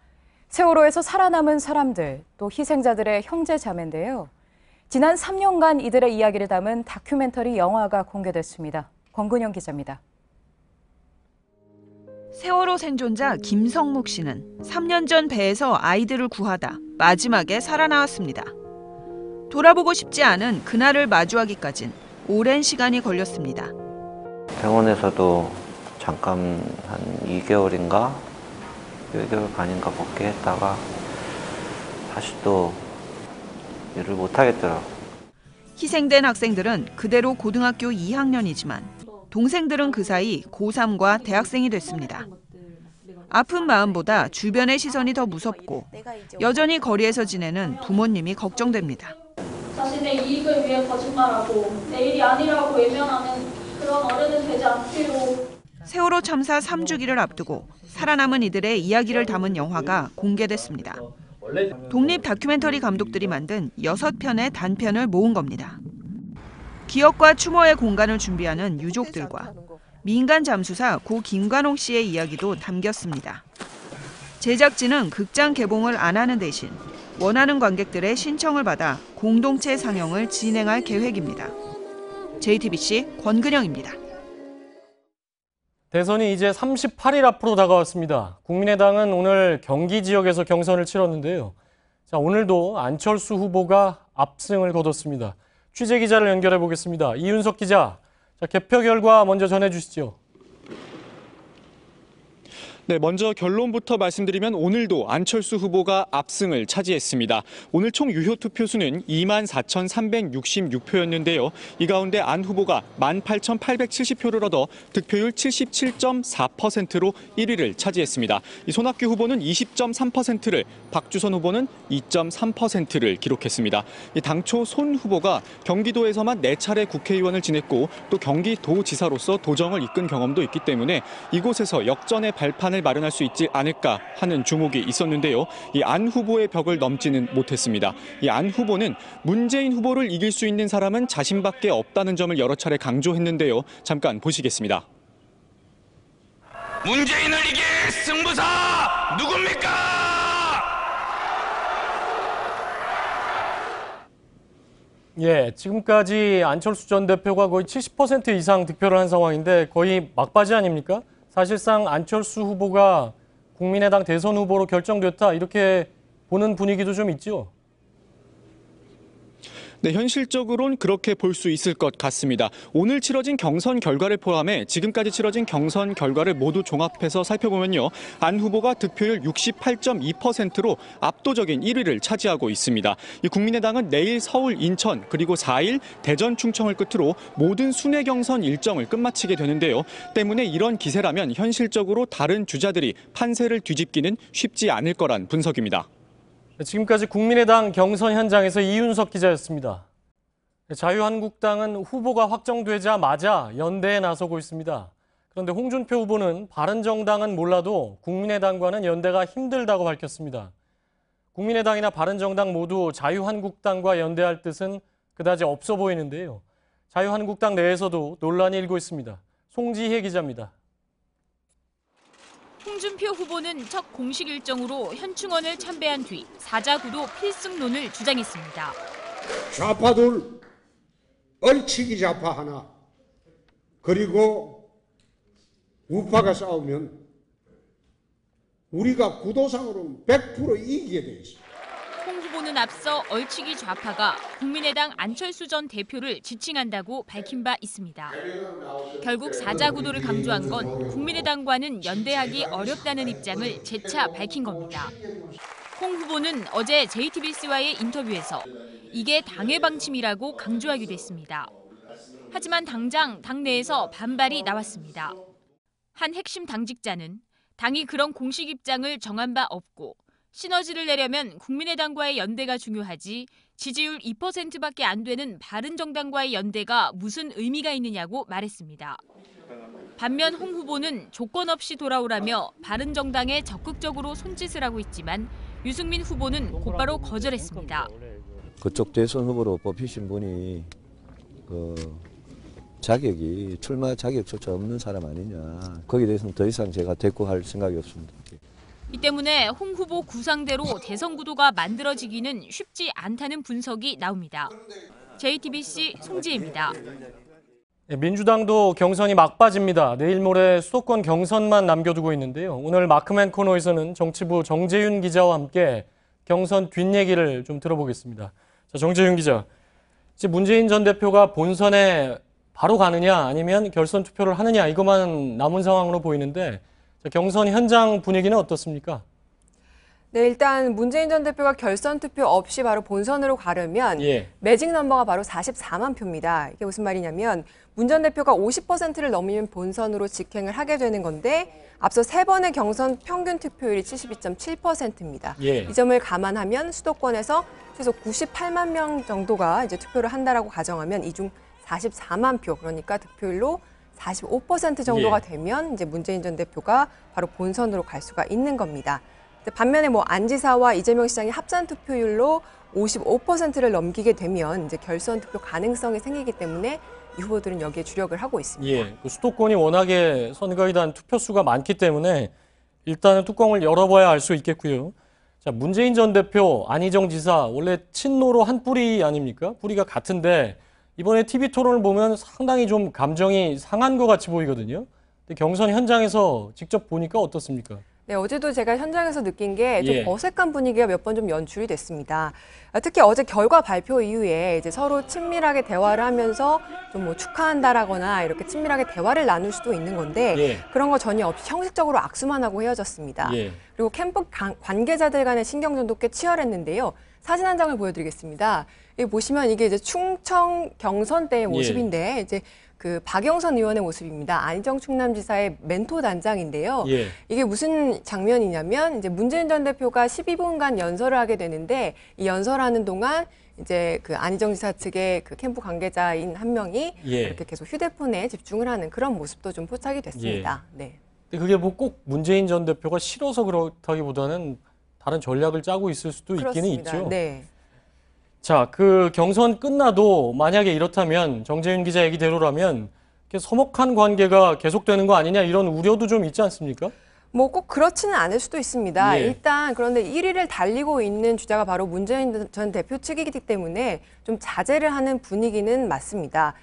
세월호에서 살아남은 사람들, 또 희생자들의 형제 자매인데요. 지난 3년간 이들의 이야기를 담은 다큐멘터리 영화가 공개됐습니다. 권근영 기자입니다. 세월호 생존자 김성묵 씨는 3년 전 배에서 아이들을 구하다 마지막에 살아나왔습니다. 돌아보고 싶지 않은 그날을 마주하기까진 오랜 시간이 걸렸습니다. 병원에서도 잠깐 한 2개월인가 1개월 반인가 복귀했다가 다시 또 일을 못 하겠더라고요. 희생된 학생들은 그대로 고등학교 2학년이지만 동생들은 그 사이 고3과 대학생이 됐습니다. 아픈 마음보다 주변의 시선이 더 무섭고 여전히 거리에서 지내는 부모님이 걱정됩니다. 자신의 이익을 위해 거짓말하고 내 일이 아니라고 외면하는 그런 어른은 되지 않기로. 세월호 참사 3주기를 앞두고 살아남은 이들의 이야기를 담은 영화가 공개됐습니다. 독립 다큐멘터리 감독들이 만든 6편의 단편을 모은 겁니다. 기억과 추모의 공간을 준비하는 유족들과 민간 잠수사 고 김관홍 씨의 이야기도 담겼습니다. 제작진은 극장 개봉을 안 하는 대신 원하는 관객들의 신청을 받아 공동체 상영을 진행할 계획입니다. JTBC 권근영입니다. 대선이 이제 38일 앞으로 다가왔습니다. 국민의당은 오늘 경기 지역에서 경선을 치렀는데요. 자, 오늘도 안철수 후보가 압승을 거뒀습니다. 취재 기자를 연결해 보겠습니다. 이윤석 기자, 자, 개표 결과 먼저 전해주시죠. 네, 먼저 결론부터 말씀드리면 오늘도 안철수 후보가 압승을 차지했습니다. 오늘 총 유효 투표수는 24,366표였는데요. 이 가운데 안 후보가 18,870표를 얻어 득표율 77.4%로 1위를 차지했습니다. 이 손학규 후보는 20.3%를, 박주선 후보는 2.3%를 기록했습니다. 이 당초 손 후보가 경기도에서만 4차례 국회의원을 지냈고 또 경기도지사로서 도정을 이끈 경험도 있기 때문에 이곳에서 역전의 발판을 마련할 수 있지 않을까 하는 주목이 있었는데요. 이 안 후보의 벽을 넘지는 못했습니다. 이 안 후보는 문재인 후보를 이길 수 있는 사람은 자신밖에 없다는 점을 여러 차례 강조했는데요. 잠깐 보시겠습니다. 문재인을 이길 승부사 누굽니까? 예, 지금까지 안철수 전 대표가 거의 70% 이상 득표를 한 상황인데 거의 막바지 아닙니까? 사실상 안철수 후보가 국민의당 대선 후보로 결정됐다 이렇게 보는 분위기도 좀 있죠. 네, 현실적으로는 그렇게 볼 수 있을 것 같습니다. 오늘 치러진 경선 결과를 포함해 지금까지 치러진 경선 결과를 모두 종합해서 살펴보면요. 안 후보가 득표율 68.2%로 압도적인 1위를 차지하고 있습니다. 이 국민의당은 내일 서울, 인천, 그리고 4일 대전, 충청을 끝으로 모든 순회 경선 일정을 끝마치게 되는데요. 때문에 이런 기세라면 현실적으로 다른 주자들이 판세를 뒤집기는 쉽지 않을 거란 분석입니다. 지금까지 국민의당 경선 현장에서 이윤석 기자였습니다. 자유한국당은 후보가 확정되자마자 연대에 나서고 있습니다. 그런데 홍준표 후보는 바른정당은 몰라도 국민의당과는 연대가 힘들다고 밝혔습니다. 국민의당이나 바른정당 모두 자유한국당과 연대할 뜻은 그다지 없어 보이는데요. 자유한국당 내에서도 논란이 일고 있습니다. 송지혜 기자입니다. 홍준표 후보는 첫 공식 일정으로 현충원을 참배한 뒤 사자구도 필승론을 주장했습니다. 좌파들 얼치기 좌파 하나, 그리고 우파가 싸우면 우리가 구도상으로 100% 이기게 돼 있습니다. 홍 후보는 앞서 얼치기 좌파가 국민의당 안철수 전 대표를 지칭한다고 밝힌 바 있습니다. 결국 사자구도를 강조한 건 국민의당과는 연대하기 어렵다는 입장을 재차 밝힌 겁니다. 홍 후보는 어제 JTBC와의 인터뷰에서 이게 당의 방침이라고 강조하기도 했습니다. 하지만 당장 당내에서 반발이 나왔습니다. 한 핵심 당직자는 당이 그런 공식 입장을 정한 바 없고 시너지를 내려면 국민의당과의 연대가 중요하지 지지율 2%밖에 안 되는 바른정당과의 연대가 무슨 의미가 있느냐고 말했습니다. 반면 홍 후보는 조건 없이 돌아오라며 바른정당에 적극적으로 손짓을 하고 있지만 유승민 후보는 곧바로 거절했습니다. 그쪽 대선 후보로 뽑히신 분이 자격이 출마 자격조차 없는 사람 아니냐. 거기에 대해서는 더 이상 제가 대꾸할 생각이 없습니다. 이 때문에 홍 후보 구상대로 대선 구도가 만들어지기는 쉽지 않다는 분석이 나옵니다. JTBC 송지혜입니다. 민주당도 경선이 막바지입니다. 내일 모레 수도권 경선만 남겨두고 있는데요. 오늘 마크맨 코너에서는 정치부 정재윤 기자와 함께 경선 뒷얘기를 좀 들어보겠습니다. 자, 정재윤 기자, 이제 문재인 전 대표가 본선에 바로 가느냐 아니면 결선 투표를 하느냐 이것만 남은 상황으로 보이는데 경선 현장 분위기는 어떻습니까? 네, 일단 문재인 전 대표가 결선 투표 없이 바로 본선으로 가려면 매직 넘버가 바로 44만 표입니다. 이게 무슨 말이냐면 문 전 대표가 50%를 넘으면 본선으로 직행을 하게 되는 건데 앞서 3번의 경선 평균 투표율이 72.7%입니다. 이 점을 감안하면 수도권에서 최소 98만 명 정도가 이제 투표를 한다라고 가정하면 이 중 44만 표, 그러니까 득표율로 45% 정도가 되면 이제 문재인 전 대표가 바로 본선으로 갈 수가 있는 겁니다. 반면에 안지사와 이재명 시장이 합산 투표율로 55%를 넘기게 되면 이제 결선 투표 가능성이 생기기 때문에 이 후보들은 여기에 주력을 하고 있습니다. 그 수도권이 워낙에 선거에 대한 투표수가 많기 때문에 일단은 뚜껑을 열어봐야 알 수 있겠고요. 자, 문재인 전 대표, 안희정 지사 원래 친노로 한 뿌리 아닙니까? 뿌리가 같은데 이번에 TV 토론을 보면 상당히 좀 감정이 상한 것 같이 보이거든요. 근데 경선 현장에서 직접 보니까 어떻습니까? 네, 어제도 제가 현장에서 느낀 게 좀 어색한 분위기가 몇 번 좀 연출이 됐습니다. 특히 어제 결과 발표 이후에 이제 서로 친밀하게 대화를 하면서 좀 축하한다라거나 이렇게 친밀하게 대화를 나눌 수도 있는 건데 그런 거 전혀 없이 형식적으로 악수만 하고 헤어졌습니다. 그리고 캠프 관계자들 간의 신경전도 꽤 치열했는데요. 사진 한 장을 보여드리겠습니다. 여기 보시면 이게 이제 충청 경선 때의 모습인데 이제 그 박영선 의원의 모습입니다. 안희정 충남지사의 멘토 단장인데요. 이게 무슨 장면이냐면 이제 문재인 전 대표가 12분간 연설을 하게 되는데 이 연설하는 동안 이제 그 안희정 지사 측의 그 캠프 관계자인 한 명이 이렇게 계속 휴대폰에 집중을 하는 그런 모습도 좀 포착이 됐습니다. 네. 근데 그게 뭐 꼭 문재인 전 대표가 싫어서 그렇다기보다는 다른 전략을 짜고 있을 수도 있기는 있죠. 네. 자, 그 경선 끝나도 만약에 이렇다면 정재윤 기자 얘기대로라면 서먹한 관계가 계속되는 거 아니냐 이런 우려도 좀 있지 않습니까? 뭐 꼭 그렇지는 않을 수도 있습니다. 일단 그런데 1위를 달리고 있는 주자가 바로 문재인 전 대표 측이기 때문에 좀 자제를 하는 분위기는 맞습니다.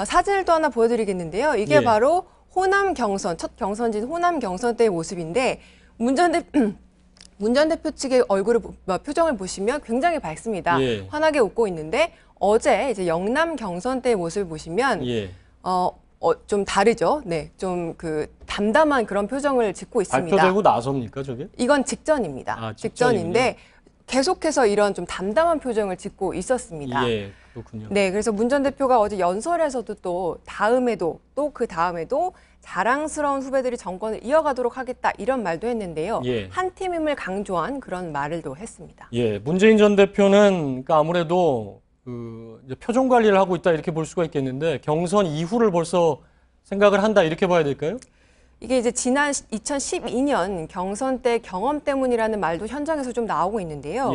사진을 또 하나 보여드리겠는데요. 이게 바로 호남 경선, 첫 경선지인 호남 경선 때의 모습인데 문 전 대표 측의 표정을 보시면 굉장히 밝습니다. 환하게 웃고 있는데 어제 이제 영남 경선 때의 모습을 보시면 좀 다르죠. 네, 좀 그 담담한 그런 표정을 짓고 있습니다. 발표되고 나섭니까, 저게? 이건 직전입니다. 직전인데 계속해서 이런 좀 담담한 표정을 짓고 있었습니다. 그렇군요. 네, 그래서 문 전 대표가 어제 연설에서도 또 다음에도 또 그 다음에도 자랑스러운 후배들이 정권을 이어가도록 하겠다 이런 말도 했는데요. 한 팀임을 강조한 그런 말을 또 했습니다. 문재인 전 대표는 그러니까 아무래도 이제 표정 관리를 하고 있다 이렇게 볼 수가 있겠는데 경선 이후를 벌써 생각을 한다 이렇게 봐야 될까요? 이게 이제 지난 2012년 경선 때 경험 때문이라는 말도 현장에서 좀 나오고 있는데요.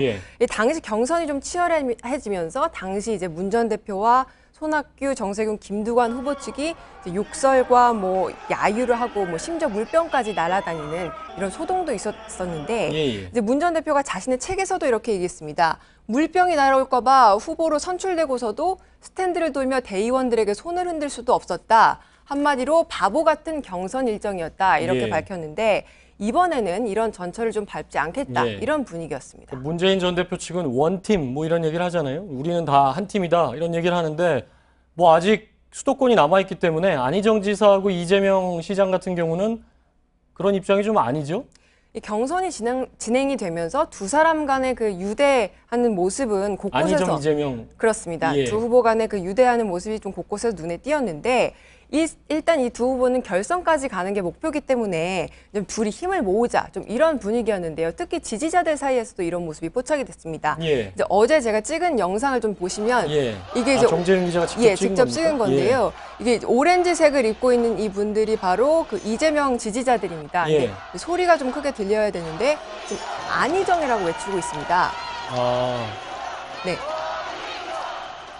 당시 경선이 좀 치열해지면서 당시 이제 문 전 대표와 손학규, 정세균, 김두관 후보 측이 이제 욕설과 뭐 야유를 하고 뭐 심지어 물병까지 날아다니는 이런 소동도 있었는데 이제 문 전 대표가 자신의 책에서도 이렇게 얘기했습니다. 물병이 날아올까 봐 후보로 선출되고서도 스탠드를 돌며 대의원들에게 손을 흔들 수도 없었다. 한마디로 바보 같은 경선 일정이었다. 이렇게 밝혔는데 이번에는 이런 전철을 좀 밟지 않겠다. 이런 분위기였습니다. 문재인 전 대표 측은 원팀 뭐 이런 얘기를 하잖아요. 우리는 다 한 팀이다 이런 얘기를 하는데 뭐 아직 수도권이 남아있기 때문에 안희정 지사하고 이재명 시장 같은 경우는 그런 입장이 좀 아니죠? 이 경선이 진행이 되면서 두 사람 간의 그 유대하는 모습은 곳곳에서 안희정, 이재명. 그렇습니다. 두 후보 간의 그 유대하는 모습이 좀 곳곳에서 눈에 띄었는데 일단 이 두 후보는 결선까지 가는 게 목표이기 때문에 좀 둘이 힘을 모으자 좀 이런 분위기였는데요. 특히 지지자들 사이에서도 이런 모습이 포착이 됐습니다. 이제 어제 제가 찍은 영상을 좀 보시면 이게 이제 정재윤 기자가 직접 찍은 건데요. 이게 오렌지색을 입고 있는 이 분들이 바로 그 이재명 지지자들입니다. 소리가 좀 크게 들려야 되는데 지금 안희정이라고 외치고 있습니다. 네.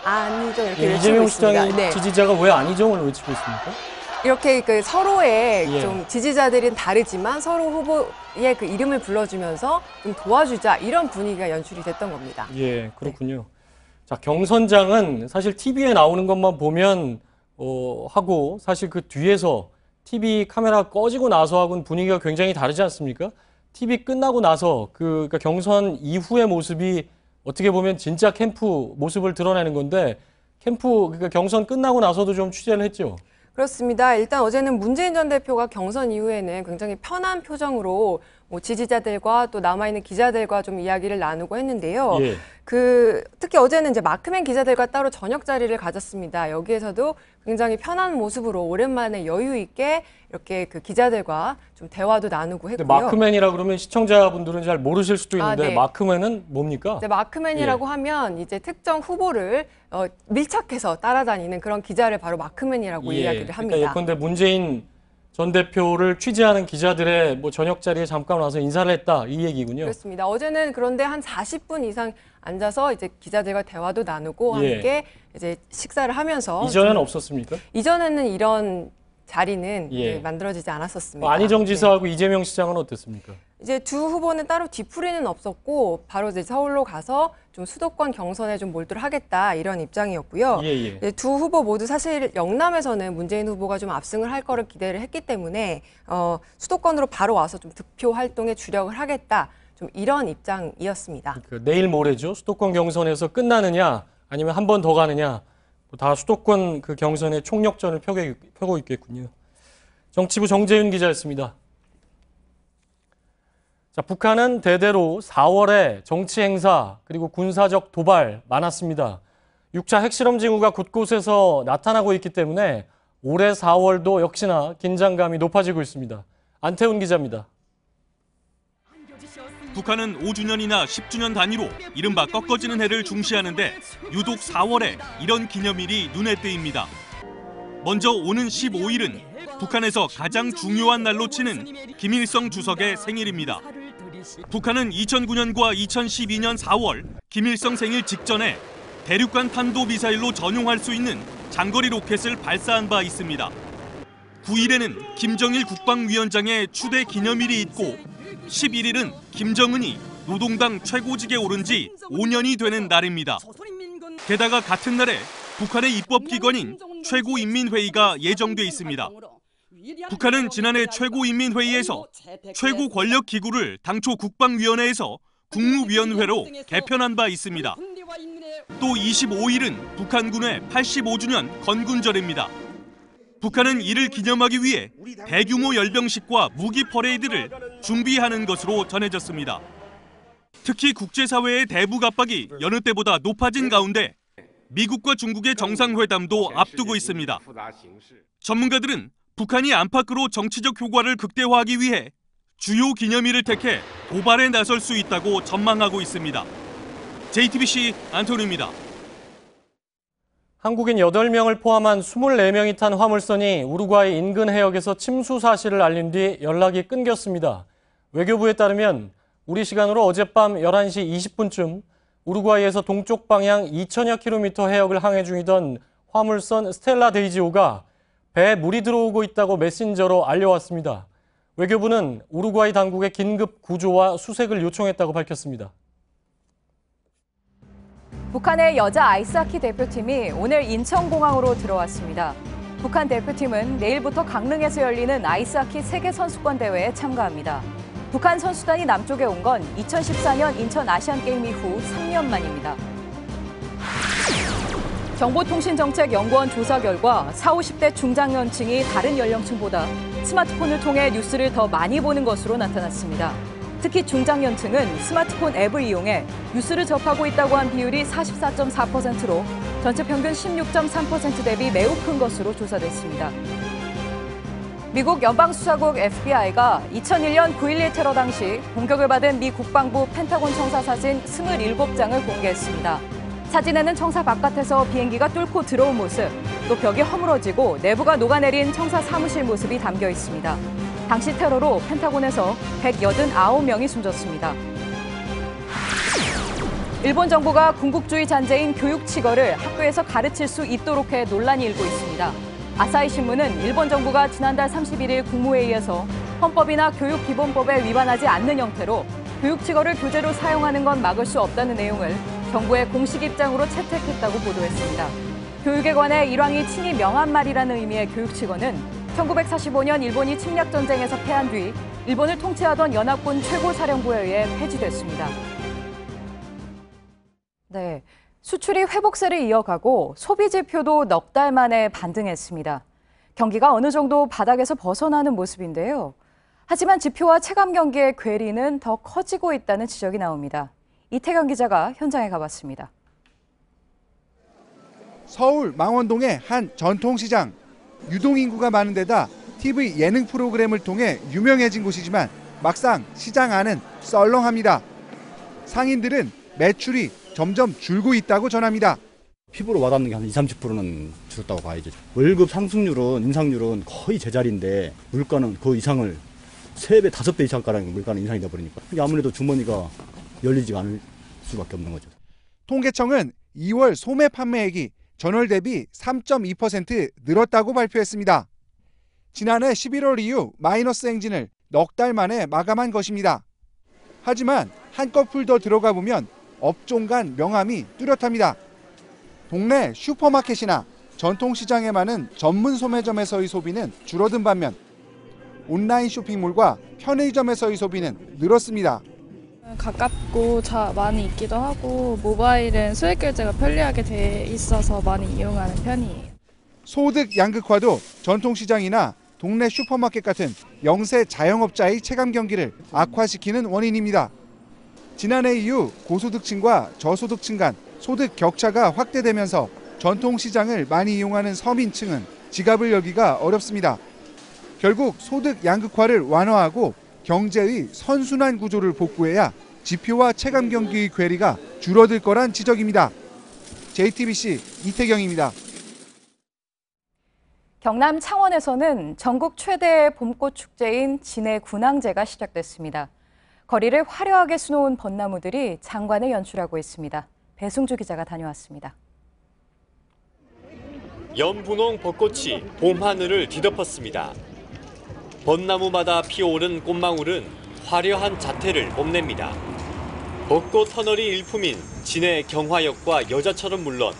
안희정 이렇게 외치고 이재명 있습니다. 시장의 지지자가 왜 안희정을 외치고 있습니까? 이렇게 그 서로의 좀 지지자들은 다르지만 서로 후보의 그 이름을 불러주면서 좀 도와주자 이런 분위기가 연출이 됐던 겁니다. 예, 그렇군요. 자, 경선장은 사실 TV에 나오는 것만 보면 하고 사실 그 뒤에서 TV 카메라 꺼지고 나서하고는 분위기가 굉장히 다르지 않습니까? TV 끝나고 나서 그러니까 경선 이후의 모습이 어떻게 보면 진짜 캠프 모습을 드러내는 건데 그러니까 경선 끝나고 나서도 좀 취재를 했죠. 그렇습니다. 일단 어제는 문재인 전 대표가 경선 이후에는 굉장히 편한 표정으로 뭐 지지자들과 또 남아있는 기자들과 좀 이야기를 나누고 했는데요. 특히 어제는 이제 마크맨 기자들과 따로 저녁 자리를 가졌습니다. 여기에서도 굉장히 편한 모습으로 오랜만에 여유 있게 이렇게 그 기자들과 좀 대화도 나누고 했고요. 마크맨이라 그러면 시청자분들은 잘 모르실 수도 있는데 마크맨은 뭡니까? 마크맨이라고 하면 이제 특정 후보를 밀착해서 따라다니는 그런 기자를 바로 마크맨이라고 이야기를 합니다. 그러니까 예컨대 문재인 전 대표를 취재하는 기자들의 뭐 저녁 자리에 잠깐 와서 인사를 했다 이 얘기군요. 그렇습니다. 어제는 그런데 한 40분 이상 앉아서 이제 기자들과 대화도 나누고 함께 이제 식사를 하면서 이전에는 없었습니까? 이전에는 이런 자리는 만들어지지 않았었습니다. 안희정 지사하고 이재명 시장은 어땠습니까? 이제 두 후보는 따로 뒤풀이는 없었고 바로 이제 서울로 가서 좀 수도권 경선에 좀 몰두를 하겠다 이런 입장이었고요. 두 후보 모두 사실 영남에서는 문재인 후보가 좀 압승을 할 거를 기대를 했기 때문에 수도권으로 바로 와서 좀 득표 활동에 주력을 하겠다 좀 이런 입장이었습니다. 내일 모레죠. 수도권 경선에서 끝나느냐 아니면 한 번 더 가느냐 다 수도권 그 경선의 총력전을 펴고 있겠군요. 정치부 정재윤 기자였습니다. 자, 북한은 대대로 4월에 정치 행사 그리고 군사적 도발 많았습니다. 6차 핵실험 징후가 곳곳에서 나타나고 있기 때문에 올해 4월도 역시나 긴장감이 높아지고 있습니다. 안태훈 기자입니다. 북한은 5주년이나 10주년 단위로 이른바 꺾어지는 해를 중시하는데 유독 4월에 이런 기념일이 눈에 띄입니다. 먼저 오는 15일은 북한에서 가장 중요한 날로 치는 김일성 주석의 생일입니다. 북한은 2009년과 2012년 4월 김일성 생일 직전에 대륙간 탄도미사일로 전용할 수 있는 장거리 로켓을 발사한 바 있습니다. 9일에는 김정일 국방위원장의 추대 기념일이 있고 11일은 김정은이 노동당 최고직에 오른 지 5년이 되는 날입니다. 게다가 같은 날에 북한의 입법기관인 최고인민회의가 예정돼 있습니다. 북한은 지난해 최고인민회의에서 최고 권력기구를 당초 국방위원회에서 국무위원회로 개편한 바 있습니다. 또 25일은 북한군의 85주년 건군절입니다. 북한은 이를 기념하기 위해 대규모 열병식과 무기 퍼레이드를 준비하는 것으로 전해졌습니다. 특히 국제사회의 대북 압박이 여느 때보다 높아진 가운데 미국과 중국의 정상회담도 앞두고 있습니다. 전문가들은 북한이 안팎으로 정치적 효과를 극대화하기 위해 주요 기념일을 택해 도발에 나설 수 있다고 전망하고 있습니다. JTBC 안토니입니다. 한국인 8명을 포함한 24명이 탄 화물선이 우루과이 인근 해역에서 침수 사실을 알린 뒤 연락이 끊겼습니다. 외교부에 따르면 우리 시간으로 어젯밤 11시 20분쯤 우루과이에서 동쪽 방향 2000여 킬로미터 해역을 항해 중이던 화물선 스텔라 데이지호가 배에 물이 들어오고 있다고 메신저로 알려왔습니다. 외교부는 우루과이 당국에 긴급 구조와 수색을 요청했다고 밝혔습니다. 북한의 여자 아이스하키 대표팀이 오늘 인천공항으로 들어왔습니다. 북한 대표팀은 내일부터 강릉에서 열리는 아이스하키 세계선수권 대회에 참가합니다. 북한 선수단이 남쪽에 온 건 2014년 인천 아시안게임 이후 3년 만입니다. 정보통신정책연구원 조사 결과 40, 50대 중장년층이 다른 연령층보다 스마트폰을 통해 뉴스를 더 많이 보는 것으로 나타났습니다. 특히 중장년층은 스마트폰 앱을 이용해 뉴스를 접하고 있다고 한 비율이 44.4%로 전체 평균 16.3% 대비 매우 큰 것으로 조사됐습니다. 미국 연방수사국 FBI가 2001년 9.11 테러 당시 공격을 받은 미 국방부 펜타곤 청사 사진 27장을 공개했습니다. 사진에는 청사 바깥에서 비행기가 뚫고 들어온 모습, 또 벽이 허물어지고 내부가 녹아내린 청사 사무실 모습이 담겨 있습니다. 당시 테러로 펜타곤에서 189명이 숨졌습니다. 일본 정부가 군국주의 잔재인 교육치거를 학교에서 가르칠 수 있도록 해 논란이 일고 있습니다. 아사히 신문은 일본 정부가 지난달 31일 국무회의에서 헌법이나 교육기본법에 위반하지 않는 형태로 교육치거를 교재로 사용하는 건 막을 수 없다는 내용을 정부의 공식 입장으로 채택했다고 보도했습니다. 교육에 관해 일왕이 친히 명한 말이라는 의미의 교육치거는 1945년 일본이 침략전쟁에서 패한 뒤 일본을 통치하던 연합군 최고사령부에 의해 폐지됐습니다. 네, 수출이 회복세를 이어가고 소비 지표도 넉 달 만에 반등했습니다. 경기가 어느 정도 바닥에서 벗어나는 모습인데요. 하지만 지표와 체감 경기의 괴리는 더 커지고 있다는 지적이 나옵니다. 이태경 기자가 현장에 가봤습니다. 서울 망원동의 한 전통시장. 유동인구가 많은 데다 TV 예능 프로그램을 통해 유명해진 곳이지만 막상 시장 안은 썰렁합니다. 상인들은 매출이 점점 줄고 있다고 전합니다. 피부로 와닿는 게 한 20, 30%는 줄었다고 봐야죠. 월급 상승률은, 인상률은 거의 제자리인데 물가는 그 이상을 3배, 5배 이상가량 물가는 인상이 돼버리니까 아무래도 주머니가 열리지가 않을 수밖에 없는 거죠. 통계청은 2월 소매 판매액이 전월 대비 3.2% 늘었다고 발표했습니다. 지난해 11월 이후 마이너스 행진을 넉 달 만에 마감한 것입니다. 하지만 한꺼풀 더 들어가 보면 업종 간 명암이 뚜렷합니다. 동네 슈퍼마켓이나 전통시장에 많은 전문 소매점에서의 소비는 줄어든 반면 온라인 쇼핑몰과 편의점에서의 소비는 늘었습니다. 가깝고 많이 있기도 하고 모바일은 소액 결제가 편리하게 돼 있어서 많이 이용하는 편이에요. 소득 양극화도 전통시장이나 동네 슈퍼마켓 같은 영세 자영업자의 체감 경기를 악화시키는 원인입니다. 지난해 이후 고소득층과 저소득층 간 소득 격차가 확대되면서 전통시장을 많이 이용하는 서민층은 지갑을 열기가 어렵습니다. 결국 소득 양극화를 완화하고 경제의 선순환 구조를 복구해야 지표와 체감 경기의 괴리가 줄어들 거란 지적입니다. JTBC 이태경입니다. 경남 창원에서는 전국 최대의 봄꽃 축제인 진해 군항제가 시작됐습니다. 거리를 화려하게 수놓은 벚나무들이 장관을 연출하고 있습니다. 배승주 기자가 다녀왔습니다. 연분홍 벚꽃이 봄 하늘을 뒤덮었습니다. 벚나무마다 피어오른 꽃망울은 화려한 자태를 뽐냅니다. 벚꽃 터널이 일품인 진해 경화역과 여자철은 물론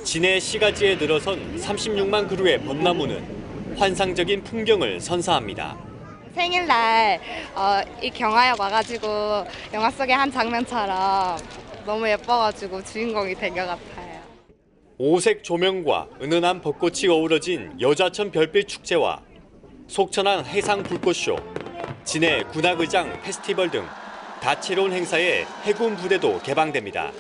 진해 시가지에 늘어선 36만 그루의 벚나무는 환상적인 풍경을 선사합니다. 생일날 이 경화역 와가지고 영화 속의 한 장면처럼 너무 예뻐가지고 주인공이 된 것 같아요. 오색 조명과 은은한 벚꽃이 어우러진 여자천 별빛 축제와 속천항 해상 불꽃쇼, 진해 군악의장 페스티벌 등 다채로운 행사에 해군 부대도 개방됩니다.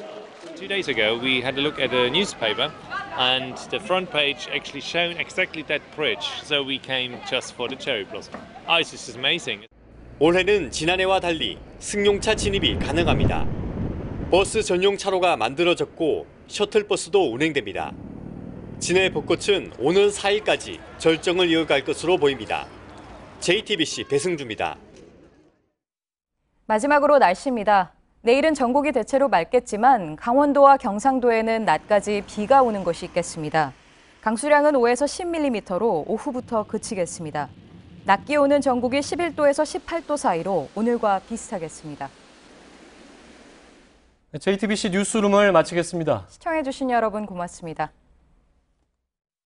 2 days ago we had a look at a newspaper and the front page actually shown exactly that bridge, so we came just for the cherry blossom. This is amazing. 올해는 지난해와 달리 승용차 진입이 가능합니다. 버스 전용 차로가 만들어졌고 셔틀버스도 운행됩니다. 진해 벚꽃은 오는 4일까지 절정을 이어갈 것으로 보입니다. JTBC 배승주입니다. 마지막으로 날씨입니다. 내일은 전국이 대체로 맑겠지만 강원도와 경상도에는 낮까지 비가 오는 곳이 있겠습니다. 강수량은 5에서 10mm로 오후부터 그치겠습니다. 낮 기온은 전국이 11도에서 18도 사이로 오늘과 비슷하겠습니다. JTBC 뉴스룸을 마치겠습니다. 시청해주신 여러분 고맙습니다.